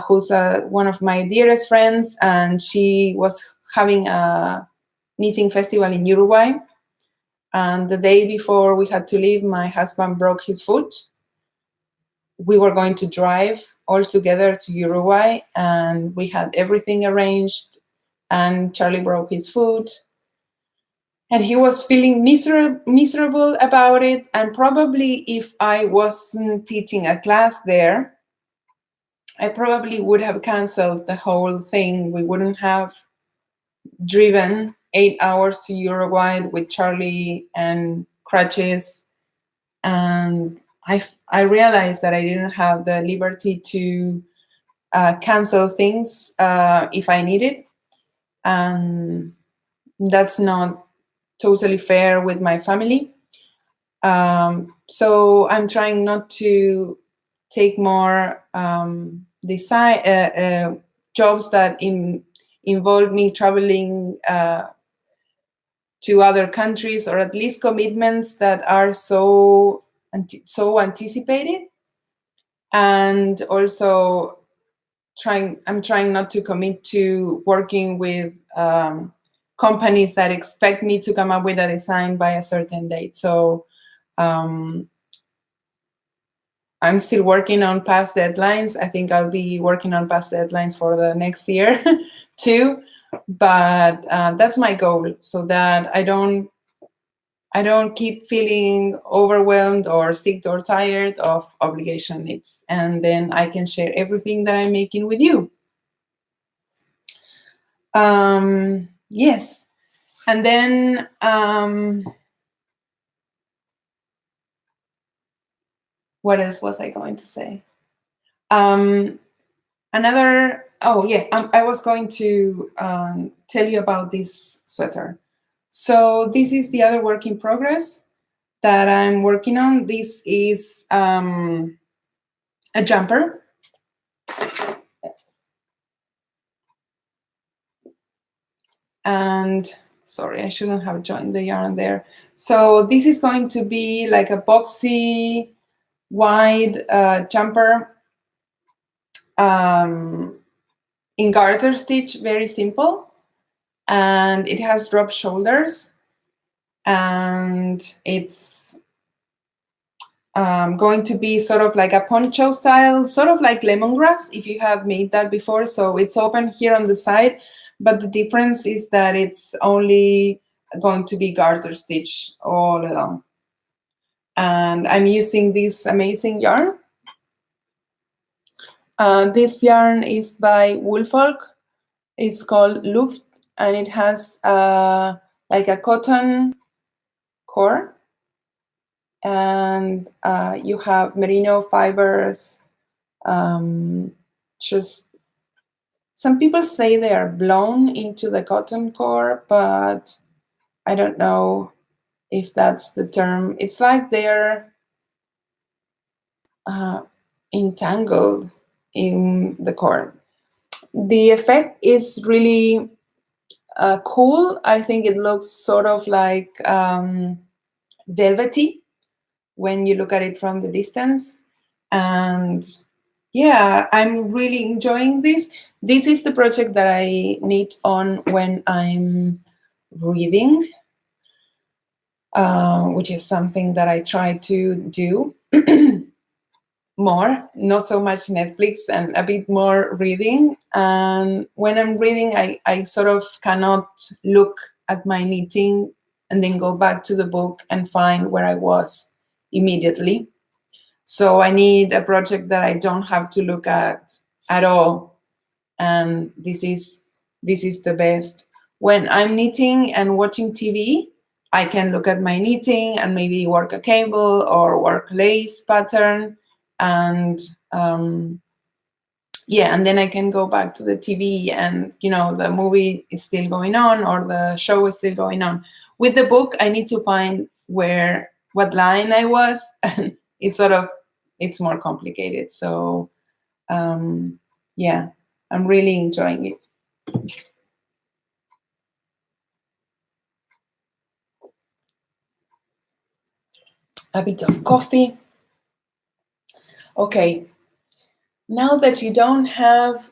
who's one of my dearest friends, and she was having a knitting festival in Uruguay. And the day before we had to leave, my husband broke his foot. We were going to drive all together to Uruguay, and we had everything arranged, and Charlie broke his foot. And he was feeling miserable about it. And probably if I wasn't teaching a class there, I probably would have canceled the whole thing. We wouldn't have driven 8 hours to Uruguay with Charlie and crutches. And I realized that I didn't have the liberty to cancel things if I needed. And that's not totally fair with my family. So I'm trying not to take more jobs that involve me traveling to other countries, or at least commitments that are so anticipated. And also I'm trying not to commit to working with companies that expect me to come up with a design by a certain date. So I'm still working on past deadlines. I think I'll be working on past deadlines for the next year too. But that's my goal, so that I don't keep feeling overwhelmed or sick or tired of obligation. And then I can share everything that I'm making with you. Yes. And then what else was I going to say? I was going to tell you about this sweater. So this is the other work in progress that I'm working on. This is a jumper. And sorry, I shouldn't have joined the yarn there. So this is going to be like a boxy, wide jumper in garter stitch, very simple. And it has drop shoulders. And it's going to be sort of like a poncho style, sort of like lemongrass, if you have made that before. So it's open here on the side, but the difference is that it's only going to be garter stitch all along. And I'm using this amazing yarn. This yarn is by Woolfolk. It's called Luft, and it has like a cotton core. and you have merino fibers. Just some people say they are blown into the cotton core, but I don't know if that's the term. It's like they're entangled in the core. The effect is really cool. I think it looks sort of like velvety when you look at it from the distance. And yeah, I'm really enjoying this. This is the project that I knit on when I'm reading, which is something that I try to do more, not so much Netflix and a bit more reading. And when I'm reading, I sort of cannot look at my knitting and then go back to the book and find where I was immediately. So I need a project that I don't have to look at all. And this is the best. When I'm knitting and watching TV, I can look at my knitting and maybe work a cable or work lace pattern, and yeah, and then I can go back to the TV, and the movie is still going on or the show is still going on. With the book, I need to find what line I was, and it's more complicated. So yeah, I'm really enjoying it. A bit of coffee. Okay, now that you don't have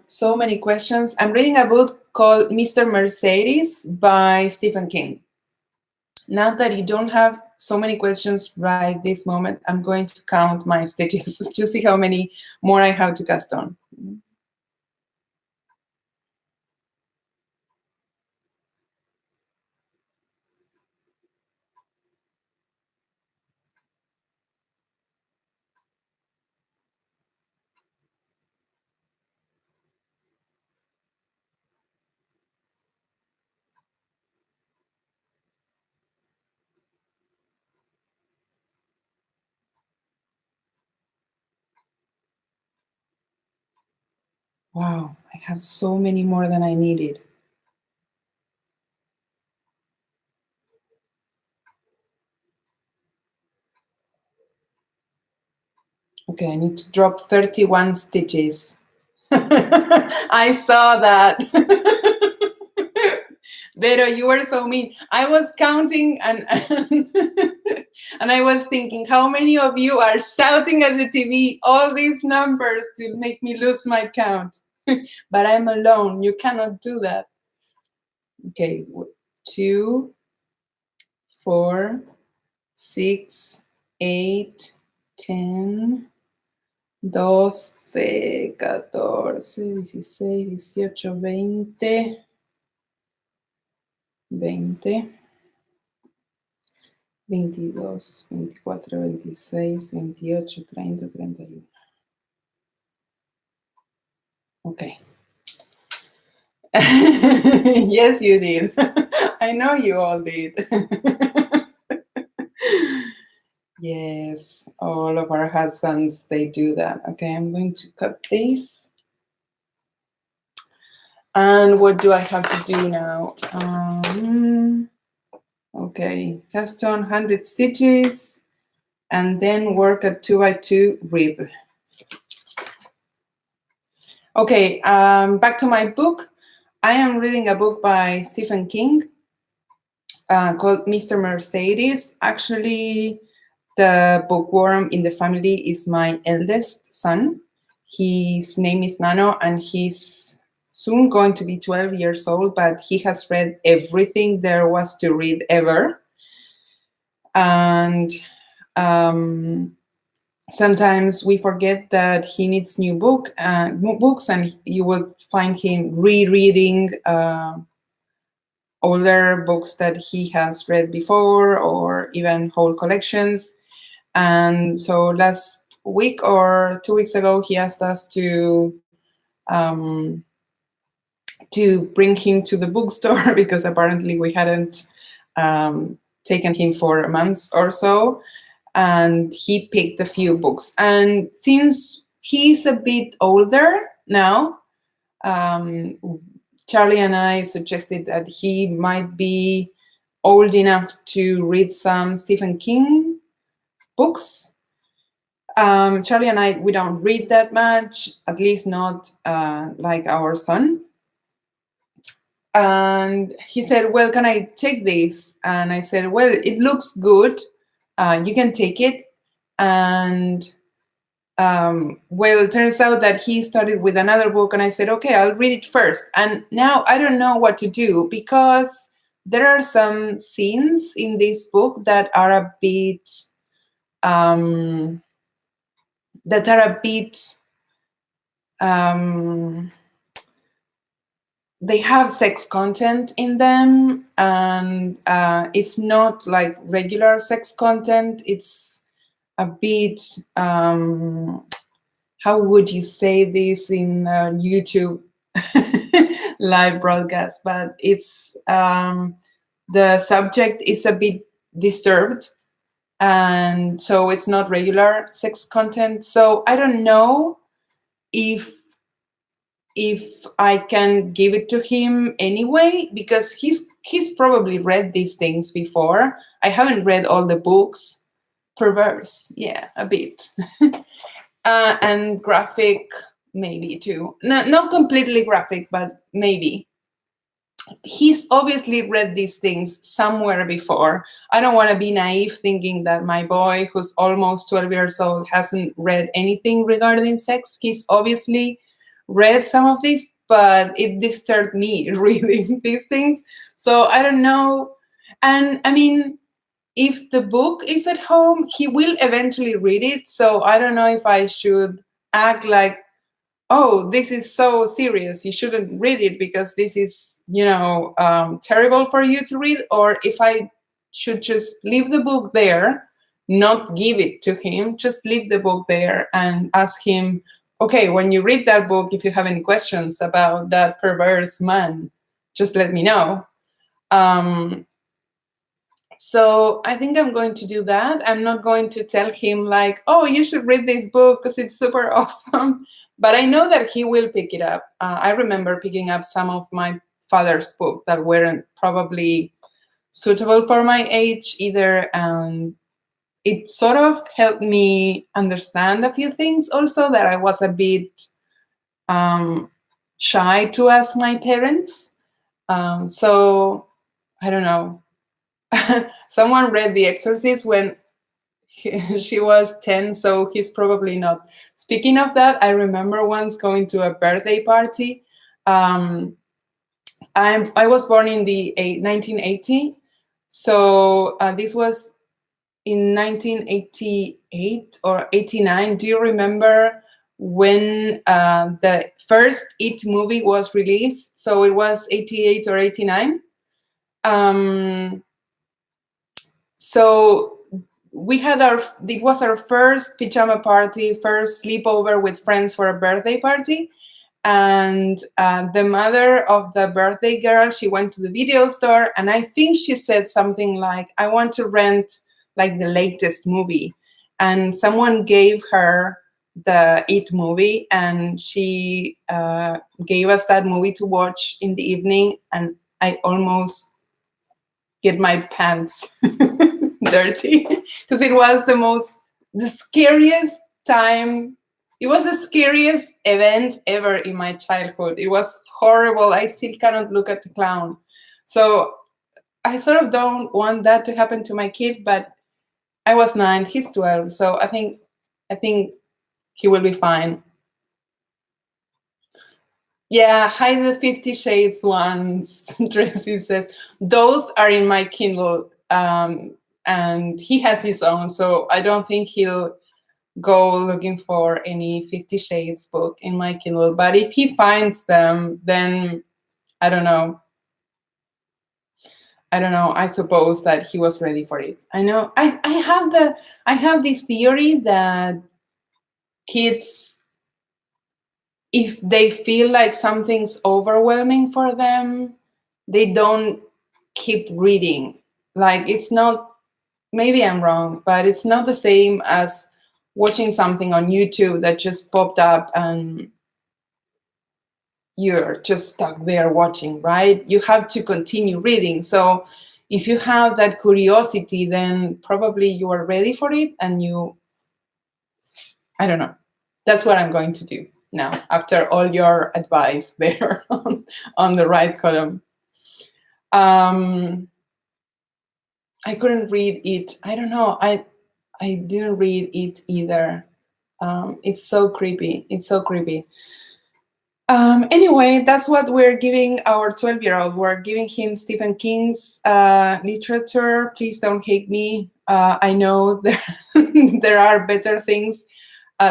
so many questions, I'm reading a book called Mr. Mercedes by Stephen King. Now that you don't have so many questions right this moment, I'm going to count my stitches to see how many more I have to cast on. Wow, I have so many more than I needed. Okay, I need to drop 31 stitches. I saw that. Vero, you were so mean. I was counting and and I was thinking, how many of you are shouting at the TV all these numbers to make me lose my count? But I'm alone. You cannot do that. Okay, 2, 4, 6, 8, 10, 12, 14, 16, 18, 20, 20, 22, 24, 26, 28, 30, 31. Okay. Yes, you did. I know you all did. Yes, all of our husbands, they do that. Okay, I'm going to cut this. And what do I have to do now? Okay, cast on 100 stitches and then work a 2x2 rib. Okay, back to my book. I am reading a book by Stephen King called Mr. Mercedes. Actually, the bookworm in the family is my eldest son. His name is Nano, and he's soon going to be 12 years old, but he has read everything there was to read ever. And sometimes we forget that he needs new books, and you will find him rereading older books that he has read before, or even whole collections. And so last week or 2 weeks ago, he asked us to bring him to the bookstore because apparently we hadn't taken him for months or so, and he picked a few books. And since he's a bit older now, um, Charlie and I suggested that he might be old enough to read some Stephen King books. Charlie and I, we don't read that much, at least not like our son. And he said, well, can I take this? And I said, well, it looks good. You can take it. And well, it turns out that he started with another book, and I said, okay, I'll read it first. And now I don't know what to do, because there are some scenes in this book that are a bit they have sex content in them, and it's not like regular sex content. It's a bit, how would you say this in YouTube live broadcast? But it's, the subject is a bit disturbed, and so it's not regular sex content. So I don't know if I can give it to him anyway, because he's probably read these things before. I haven't read all the books. Perverse, yeah, a bit. And graphic, maybe too. Not completely graphic, but maybe. He's obviously read these things somewhere before. I don't want to be naive thinking that my boy, who's almost 12 years old, hasn't read anything regarding sex. He's obviously read some of these, but it disturbed me reading these things. So I don't know. And I mean, if the book is at home, he will eventually read it. So I don't know if I should act like, oh, this is so serious, you shouldn't read it because this is, terrible for you to read, or if I should just leave the book there, not give it to him, just leave the book there and ask him, okay, when you read that book, if you have any questions about that perverse man, just let me know. So I think I'm going to do that. I'm not going to tell him like, oh, you should read this book because it's super awesome. But I know that he will pick it up. I remember picking up some of my father's books that weren't probably suitable for my age either. And it sort of helped me understand a few things also that I was a bit shy to ask my parents. So I don't know. Someone read The Exorcist when she was 10, so he's probably not. Speaking of that, I remember once going to a birthday party. I was born in the 1980, so this was in 1988 or 89. Do you remember when the first It movie was released? So it was 88 or 89. So we had it was our first pajama party, first sleepover with friends for a birthday party. And the mother of the birthday girl, she went to the video store, and I think she said something like, I want to rent like the latest movie. And someone gave her the It movie, and she gave us that movie to watch in the evening, and I almost get my pants dirty because it was the scariest time. It was the scariest event ever in my childhood. It was horrible. I still cannot look at the clown. So I sort of don't want that to happen to my kid, but I was 9, he's 12, so I think he will be fine. Yeah, hide the 50 Shades ones, Tracy says. Those are in my Kindle, and he has his own, so I don't think he'll go looking for any 50 Shades book in my Kindle. But if he finds them, then I don't know. I suppose that he was ready for it. I know. I have this theory that kids, if they feel like something's overwhelming for them, they don't keep reading. Like, it's not maybe I'm wrong, but it's not the same as watching something on YouTube that just popped up and you're just stuck there watching, right? You have to continue reading. So if you have that curiosity, then probably you are ready for it, and I don't know. That's what I'm going to do now after all your advice there on the right column. I couldn't read it. I don't know. I didn't read it either. It's so creepy. It's so creepy. Anyway, that's what we're giving our 12-year-old. We're giving him Stephen King's literature. Please don't hate me. I know there are better things.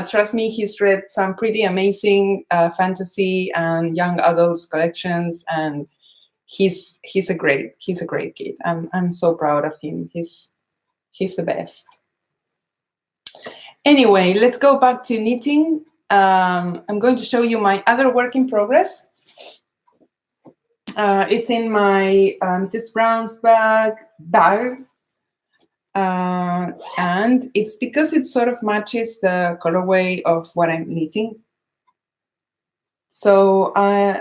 Trust me, he's read some pretty amazing fantasy and young adults collections, and he's a great kid. I'm so proud of him. He's the best. Anyway, let's go back to knitting. I'm going to show you my other work in progress. It's in my Mrs. Brown's bag, and it's because it sort of matches the colorway of what I'm knitting. So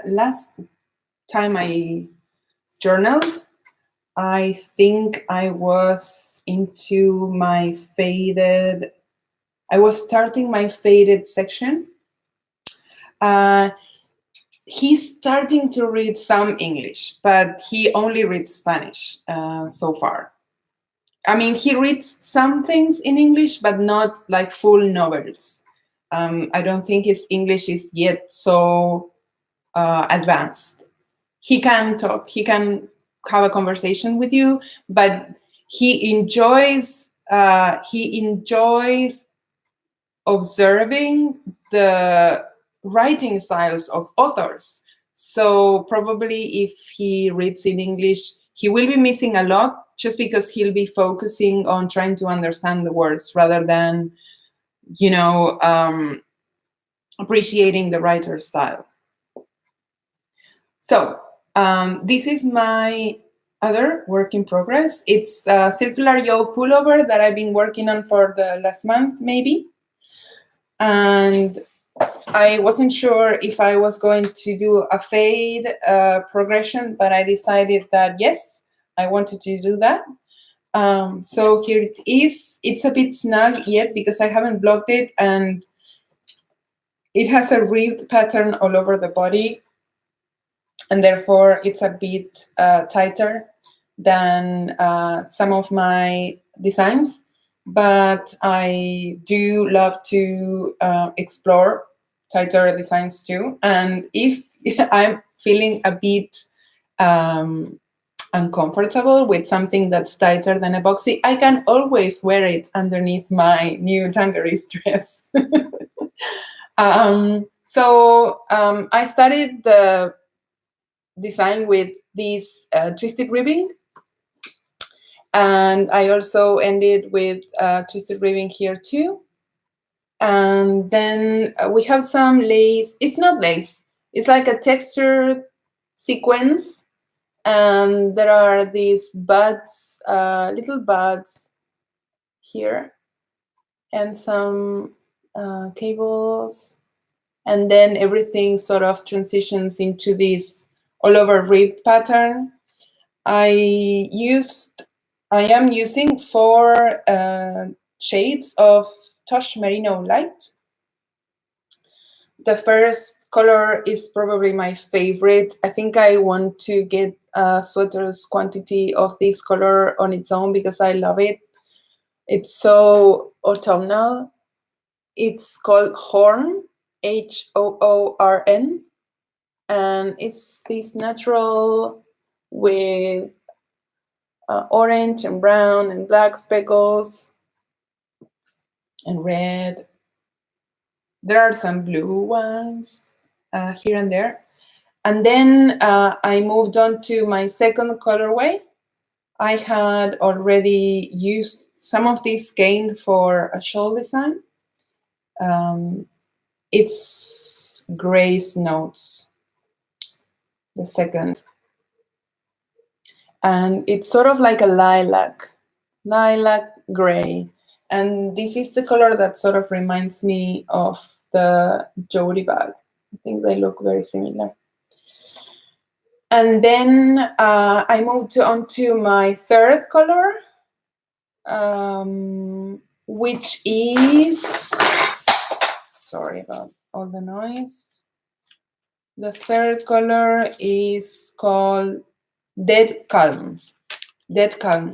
last time I journaled, I think I was into my faded. I was starting my faded section. He's starting to read some English, but he only reads Spanish so far. I mean, he reads some things in English, but not like full novels. I don't think his English is yet so advanced. He can talk, he can have a conversation with you, but he enjoys observing the writing styles of authors. So probably if he reads in English, he will be missing a lot just because he'll be focusing on trying to understand the words rather than, appreciating the writer's style. So this is my other work in progress. It's a circular yoke pullover that I've been working on for the last month, maybe. And I wasn't sure if I was going to do a fade progression, but I decided that yes, I wanted to do that. So here it is. It's a bit snug yet because I haven't blocked it, and it has a ribbed pattern all over the body, and therefore it's a bit tighter than some of my designs. But I do love to explore tighter designs too. And if I'm feeling a bit uncomfortable with something that's tighter than a boxy, I can always wear it underneath my new dungarees dress. I started the design with this twisted ribbing, and I also ended with twisted ribbing here too. And then we have some lace. It's not lace, it's like a textured sequence, and there are these buds, little buds here, and some cables, and then everything sort of transitions into this all over ribbed pattern. I am using 4 shades of Tosh Merino Light. The first color is probably my favorite. I think I want to get a sweater's quantity of this color on its own because I love it. It's so autumnal. It's called Horn, Hoorn, and it's this natural with orange and brown and black speckles and red. There are some blue ones here and there. And then I moved on to my second colorway. I had already used some of this skein for a shawl design. It's Grace Notes, the second. And it's sort of like a lilac lilac gray. And this is the color that sort of reminds me of the Joji bag. I think they look very similar. And then I moved on to my third color, which is, sorry about all the noise. The third color is called Dead Calm. Dead Calm.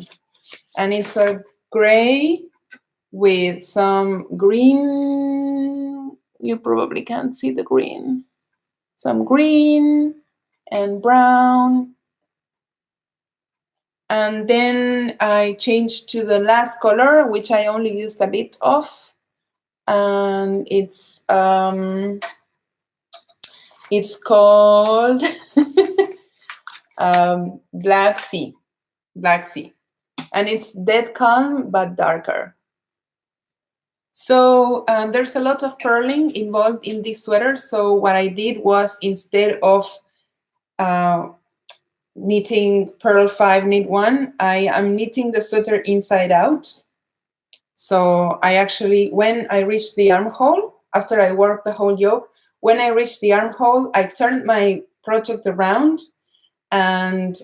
And it's a gray with some green. You probably can't see the green. Some green and brown. And then I changed to the last color, which I only used a bit of. And it's called Black Sea. Black Sea. And it's dead calm, but darker. So there's a lot of purling involved in this sweater. So what I did was, instead of knitting purl 5 knit 1, I am knitting the sweater inside out. So I actually, when I reached the armhole, after I worked the whole yoke, when I reached the armhole, I turned my project around, and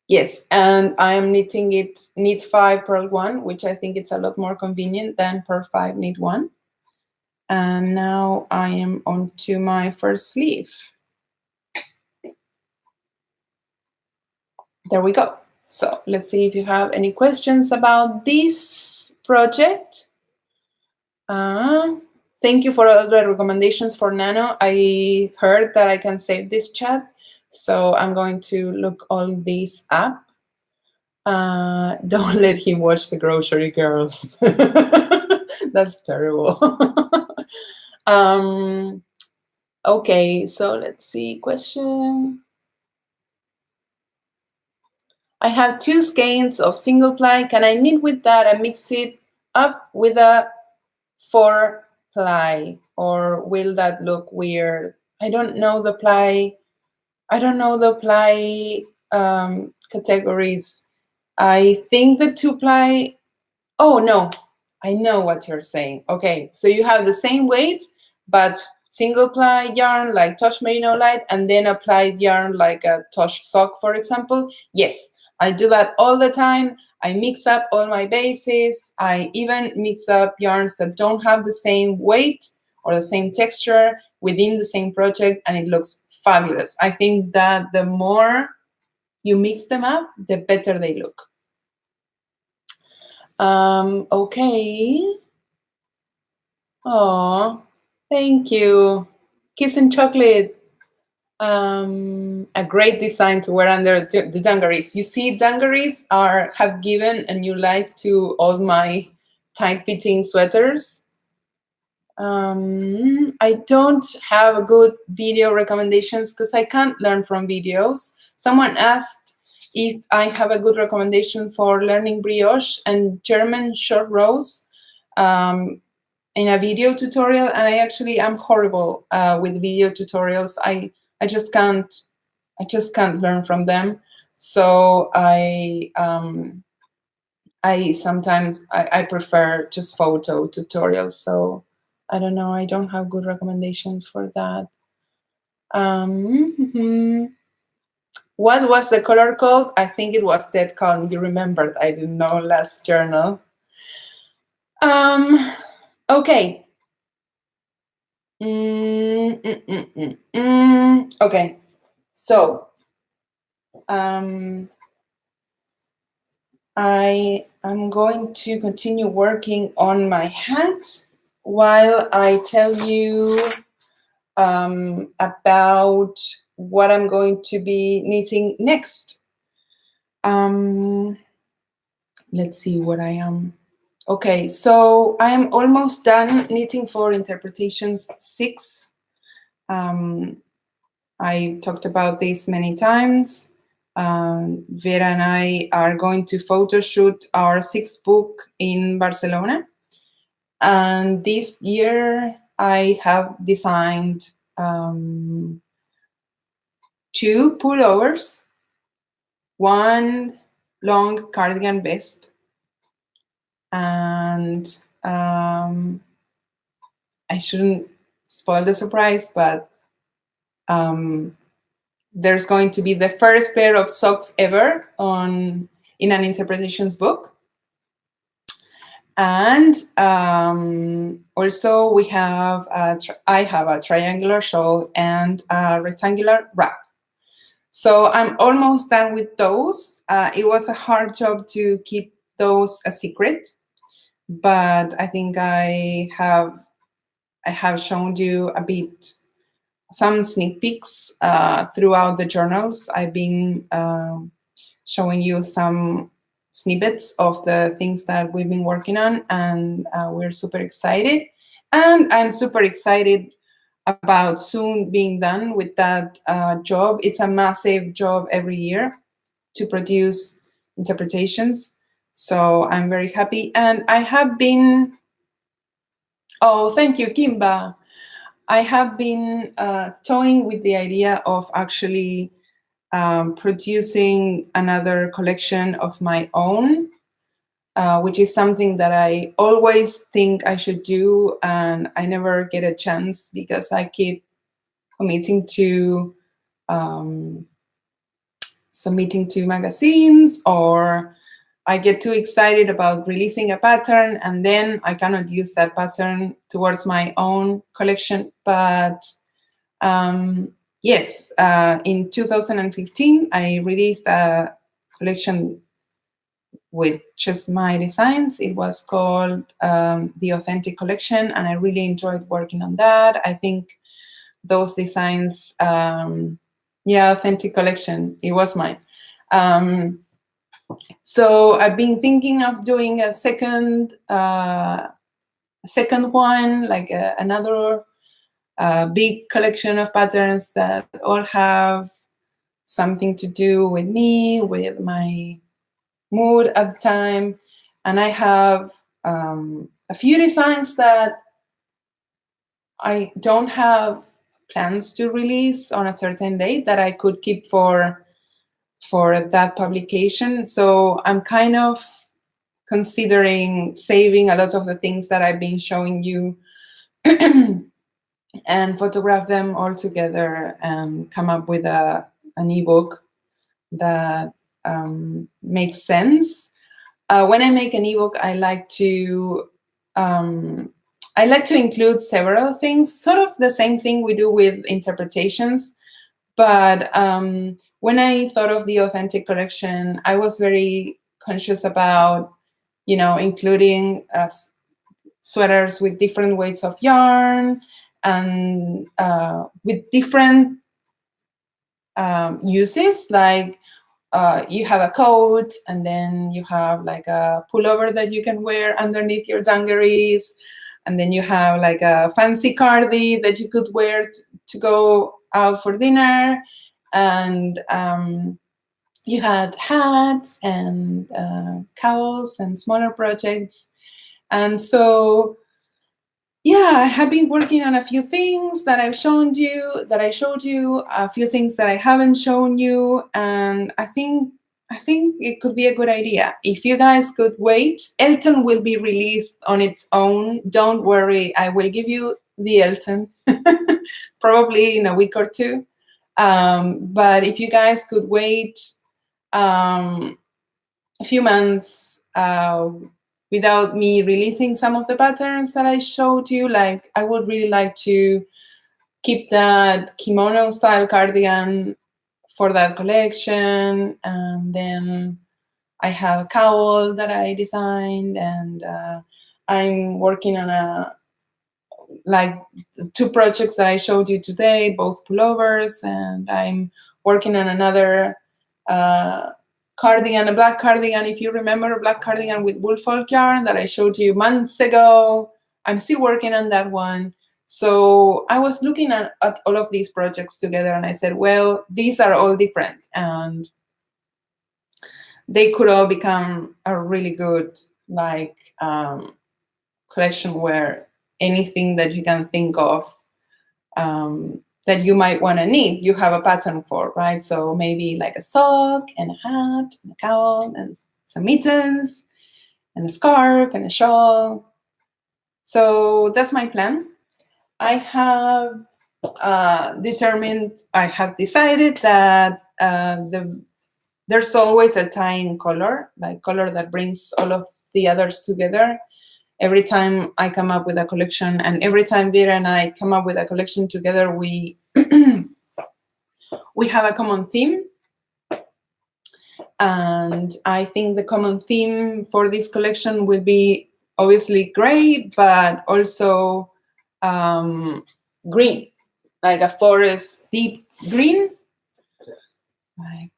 yes, and I am knitting it knit 5 purl 1, which I think it's a lot more convenient than purl 5 knit 1. And now I am on to my first sleeve. There we go. So let's see if you have any questions about this project. Thank you for all the recommendations for Nano. I heard that I can save this chat, so I'm going to look all these up. Don't let him watch the Grocery Girls. That's terrible. Okay, so let's see. Question. I have 2 skeins of single ply. Can I knit with that and mix it up with a 4 ply, or will that look weird? I don't know the ply. I don't know the ply categories. I think the 2 ply. Oh no, I know what you're saying. Okay, so you have the same weight, but single ply yarn like Tosh Merino Light, and then applied yarn like a Tosh sock, for example. Yes, I do that all the time. I mix up all my bases. I even mix up yarns that don't have the same weight or the same texture within the same project, and it looks fabulous. I think that the more you mix them up, the better they look. Okay. Oh, thank you. Kiss and chocolate. A great design to wear under the dungarees. You see, dungarees have given a new life to all my tight-fitting sweaters. I don't have good video recommendations because I can't learn from videos. Someone asked if I have a good recommendation for learning brioche and German short rows in a video tutorial, and I actually am horrible with video tutorials. I just can't learn from them. So I sometimes prefer just photo tutorials. So I don't know. I don't have good recommendations for that. What was the color called? I think it was Dead Calm. You remembered. I didn't know last journal. Okay. Okay. So I am going to continue working on my hat while I tell you about what I'm going to be knitting next. Let's see what I am. Okay, so I am almost done knitting for Interpretations 6. I talked about this many times. Vera and I are going to photo shoot our 6th book in Barcelona. And this year I have designed 2 pullovers, one long cardigan vest. And I shouldn't spoil the surprise, but there's going to be the first pair of socks ever in an interpretations book. And also we have I have a triangular shawl and a rectangular wrap. So I'm almost done with those. It was a hard job to keep those a secret, but I think I have shown you a bit, some sneak peeks throughout the journals. I've been showing you some snippets of the things that we've been working on, and we're super excited. And I'm super excited about soon being done with that job. It's a massive job every year to produce interpretations. So I'm very happy. And I have been, oh, thank you, Kimba. I have been toying with the idea of actually producing another collection of my own, which is something that I always think I should do, and I never get a chance because I keep committing to submitting to magazines, or I get too excited about releasing a pattern and then I cannot use that pattern towards my own collection. But yes, in 2015, I released a collection with just my designs. It was called The Authentic Collection, and I really enjoyed working on that. I think those designs, Authentic Collection, it was mine. So I've been thinking of doing a second one, like another big collection of patterns that all have something to do with me, with my mood at the time. And I have a few designs that I don't have plans to release on a certain date that I could keep for that publication. So I'm kind of considering saving a lot of the things that I've been showing you and photograph them all together and come up with an ebook that makes sense. When I make an ebook, I like to include several things, sort of the same thing we do with interpretations. But when I thought of the Authentic Collection, I was very conscious about, including sweaters with different weights of yarn and with different uses, like you have a coat and then you have like a pullover that you can wear underneath your dungarees, and then you have like a fancy cardi that you could wear to go out for dinner, and you had hats and cowls and smaller projects. And so I have been working on a few things that I showed you, a few things that I haven't shown you, and I think it could be a good idea. If you guys could wait, Elton will be released on its own. Don't worry, I will give you the Elton probably in a week or two. But if you guys could wait a few months without me releasing some of the patterns that I showed you, like I would really like to keep that kimono style cardigan for that collection, and then I have a cowl that I designed, and I'm working on like 2 projects that I showed you today, both pullovers, and I'm working on another cardigan, a black cardigan, if you remember, a black cardigan with woolfolk yarn that I showed you months ago. I'm still working on that one. So I was looking at all of these projects together, and I said, well, these are all different, and they could all become a really good collection where anything that you can think of that you might want to knit, you have a pattern for, right? So maybe like a sock and a hat and a cowl and some mittens and a scarf and a shawl. So that's my plan. I have decided that there's always a tying color, like color that brings all of the others together. Every time I come up with a collection, and every time Vera and I come up with a collection together, we we have a common theme. And I think the common theme for this collection will be obviously gray, but also green, like a forest deep green, like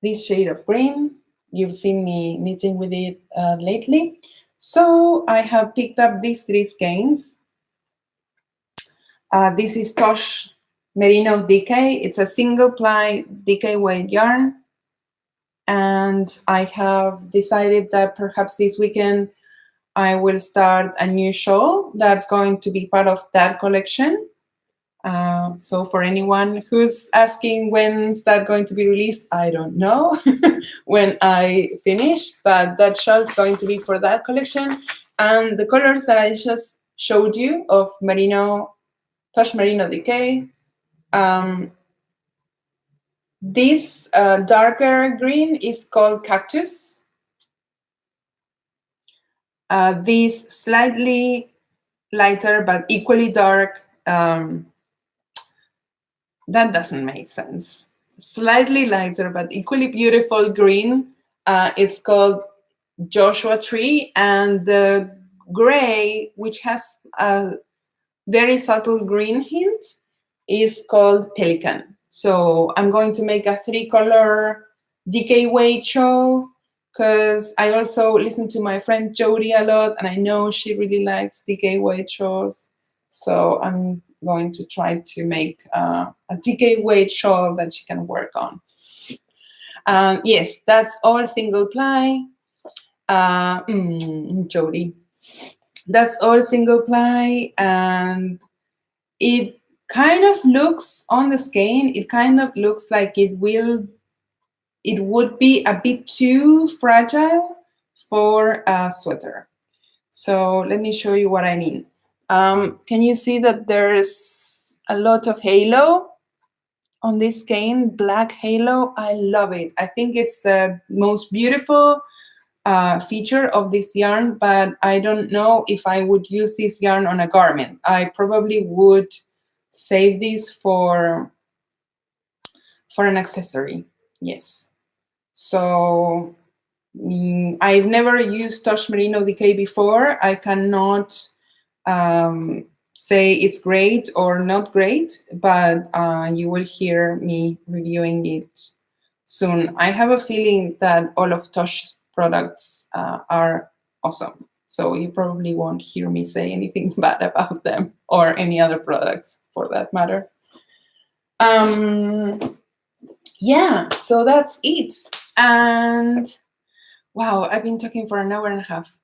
this shade of green. You've seen me knitting with it lately. So I have picked up these 3 skeins. This is Tosh Merino DK. It's a single ply DK weight yarn. And I have decided that perhaps this weekend I will start a new shawl that's going to be part of that collection. So for anyone who's asking when's that going to be released, I don't know when I finish, but that shawl is going to be for that collection. And the colors that I just showed you of Merino, Tosh Merino DK, this darker green is called Cactus. This slightly lighter but equally dark, that doesn't make sense. Slightly lighter but equally beautiful green is called Joshua Tree, and the gray, which has a very subtle green hint, is called Pelican. So I'm going to make a 3-color DK weight shawl, because I also listen to my friend Joji a lot, and I know she really likes DK weight shawls. So I'm going to try to make a DK weight shawl that she can work on. Yes, that's all single ply. Jody. That's all single ply, and it kind of looks on the skein, it kind of looks like it would be a bit too fragile for a sweater. So let me show you what I mean. Can you see that there's a lot of halo on this skein, black halo? I love it. I think it's the most beautiful feature of this yarn, but I don't know if I would use this yarn on a garment. I probably would save this for an accessory. Yes. So I've never used Tosh Merino DK before. I cannot say it's great or not great, but you will hear me reviewing it soon. I have a feeling that all of Tosh's products are awesome. So you probably won't hear me say anything bad about them, or any other products for that matter. Yeah, so that's it. And wow, I've been talking for an hour and a half.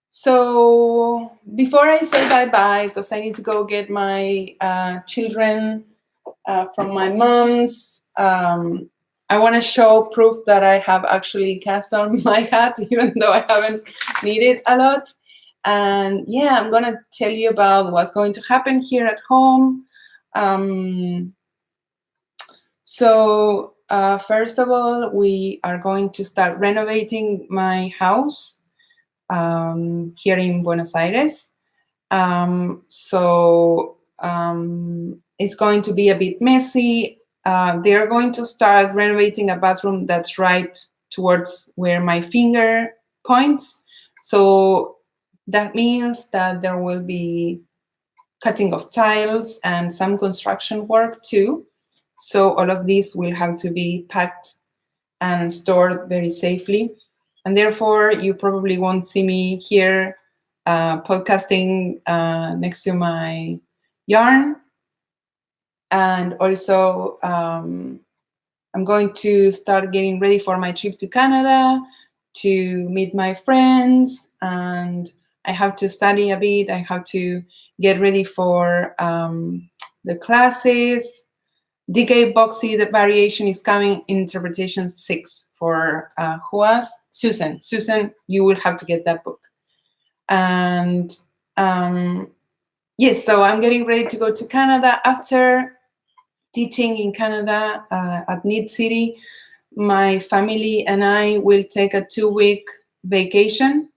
So before I say bye-bye, because I need to go get my children from my mom's, I want to show proof that I have actually cast on my hat, even though I haven't knitted a lot. And yeah, I'm going to tell you about what's going to happen here at home. So first of all, we are going to start renovating my house here in Buenos Aires. It's going to be a bit messy. They are going to start renovating a bathroom that's right towards where my finger points. So that means that there will be cutting of tiles and some construction work too. So all of these will have to be packed and stored very safely. And therefore, you probably won't see me here podcasting next to my yarn. And also, I'm going to start getting ready for my trip to Canada to meet my friends. And I have to study a bit. I have to get ready for the classes. Decay Boxy, the variation is coming in interpretation 6 for who else? Susan. Susan, you will have to get that book. And yes, so I'm getting ready to go to Canada after teaching in Canada at Need City. My family and I will take a 2-week vacation.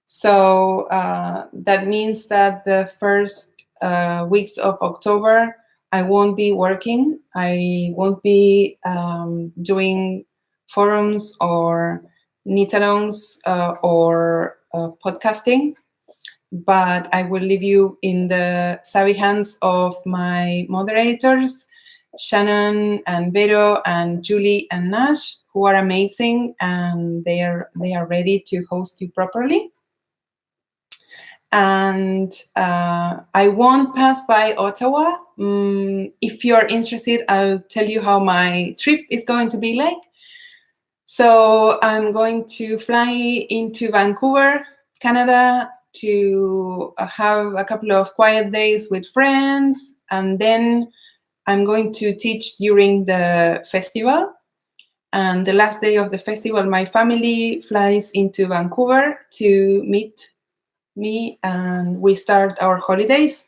So that means that the first weeks of October, I won't be working. I won't be doing forums or knit-alongs or podcasting, but I will leave you in the savvy hands of my moderators, Shannon and Vero and Julie and Nash, who are amazing, and they are ready to host you properly. And I won't pass by Ottawa. If you're interested, I'll tell you how my trip is going to be like. So I'm going to fly into Vancouver, Canada, to have a couple of quiet days with friends, and then I'm going to teach during the festival. And the last day of the festival, my family flies into Vancouver to meet me, and we start our holidays,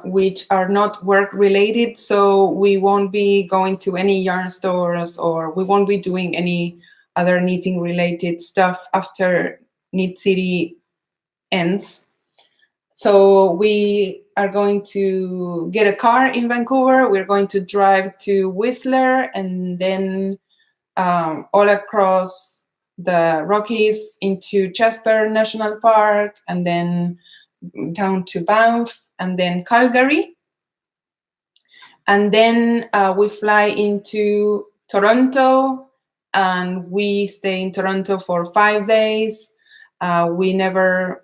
which are not work related. So we won't be going to any yarn stores, or we won't be doing any other knitting related stuff after Knit City ends. So we are going to get a car in Vancouver. We're going to drive to Whistler, and then all across the Rockies into Jasper National Park, and then down to Banff, and then Calgary. And then we fly into Toronto, and we stay in Toronto for 5 days. We've never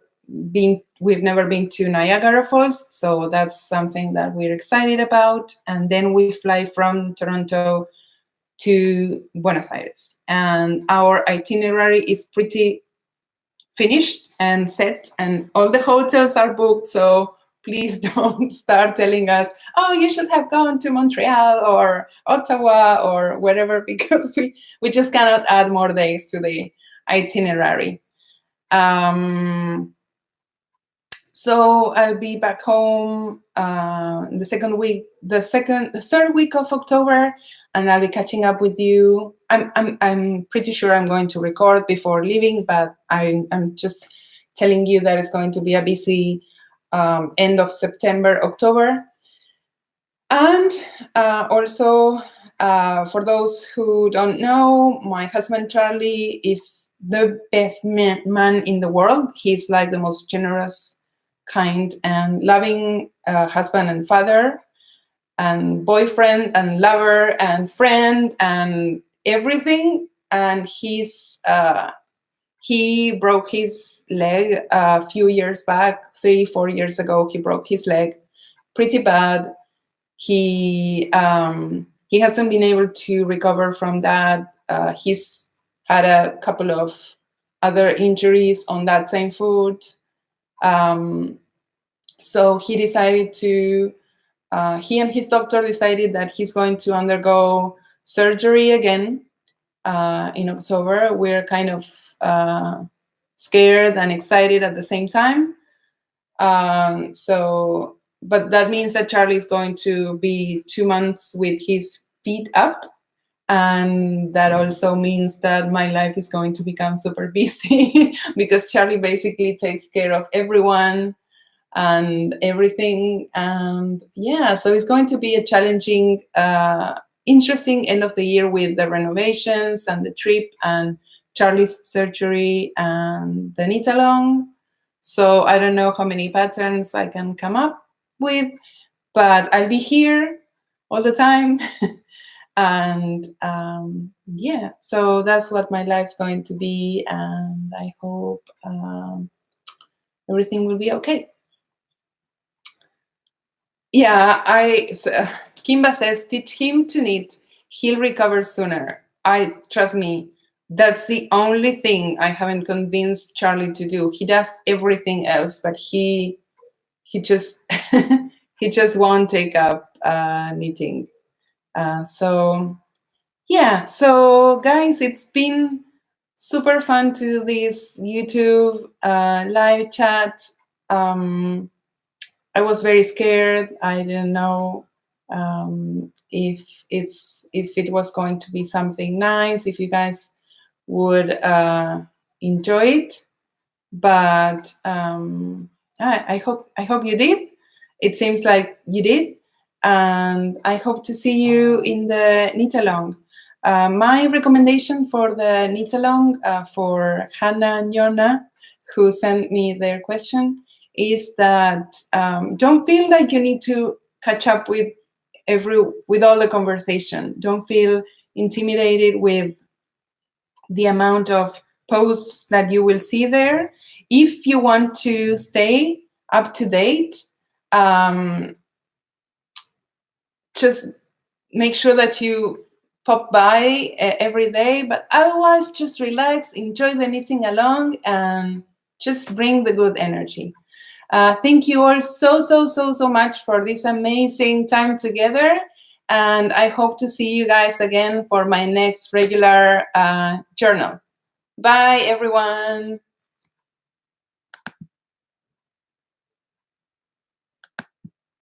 been to Niagara Falls, so that's something that we're excited about. And then we fly from Toronto to Buenos Aires, and our itinerary is pretty finished and set, and all the hotels are booked. So please don't start telling us, oh, you should have gone to Montreal or Ottawa or wherever, because we just cannot add more days to the itinerary. So I'll be back home the third week of October, and I'll be catching up with you. I'm pretty sure I'm going to record before leaving, but I'm just telling you that it's going to be a busy end of September, October. And also, for those who don't know, my husband Charlie is the best man in the world. He's like the most generous, kind, and loving husband and father and boyfriend and lover and friend and everything. And he broke his leg a few years back, 3-4 years ago. He broke his leg pretty bad. He hasn't been able to recover from that. He's had a couple of other injuries on that same foot. So he decided to, he and his doctor decided that he's going to undergo surgery again in October. We're kind of scared and excited at the same time. But that means that Charlie is going to be 2 months with his feet up. And that also means that my life is going to become super busy because Charlie basically takes care of everyone and everything. And yeah, so it's going to be a challenging, interesting end of the year with the renovations and the trip and Charlie's surgery and the knit along. So I don't know how many patterns I can come up with, but I'll be here all the time. And yeah, so that's what my life's going to be, and I hope everything will be okay. Yeah, Kimba says, teach him to knit, he'll recover sooner. Trust me, That's the only thing I haven't convinced Charlie to do. He does everything else, but he just he just won't take up knitting. So yeah, so guys, it's been super fun to do this YouTube live chat. I was very scared. I didn't know if it was going to be something nice, if you guys would enjoy it. But I hope you did. It seems like you did, and I hope to see you in the knit along. My recommendation for the knit along for Hannah and Yona, who sent me their question, is that don't feel like you need to catch up with all the conversation. Don't feel intimidated with the amount of posts that you will see there. If you want to stay up to date, just make sure that you pop by every day, but otherwise just relax, enjoy the knitting along, and just bring the good energy. Thank you all so much for this amazing time together, and I hope to see you guys again for my next regular journal. Bye, everyone.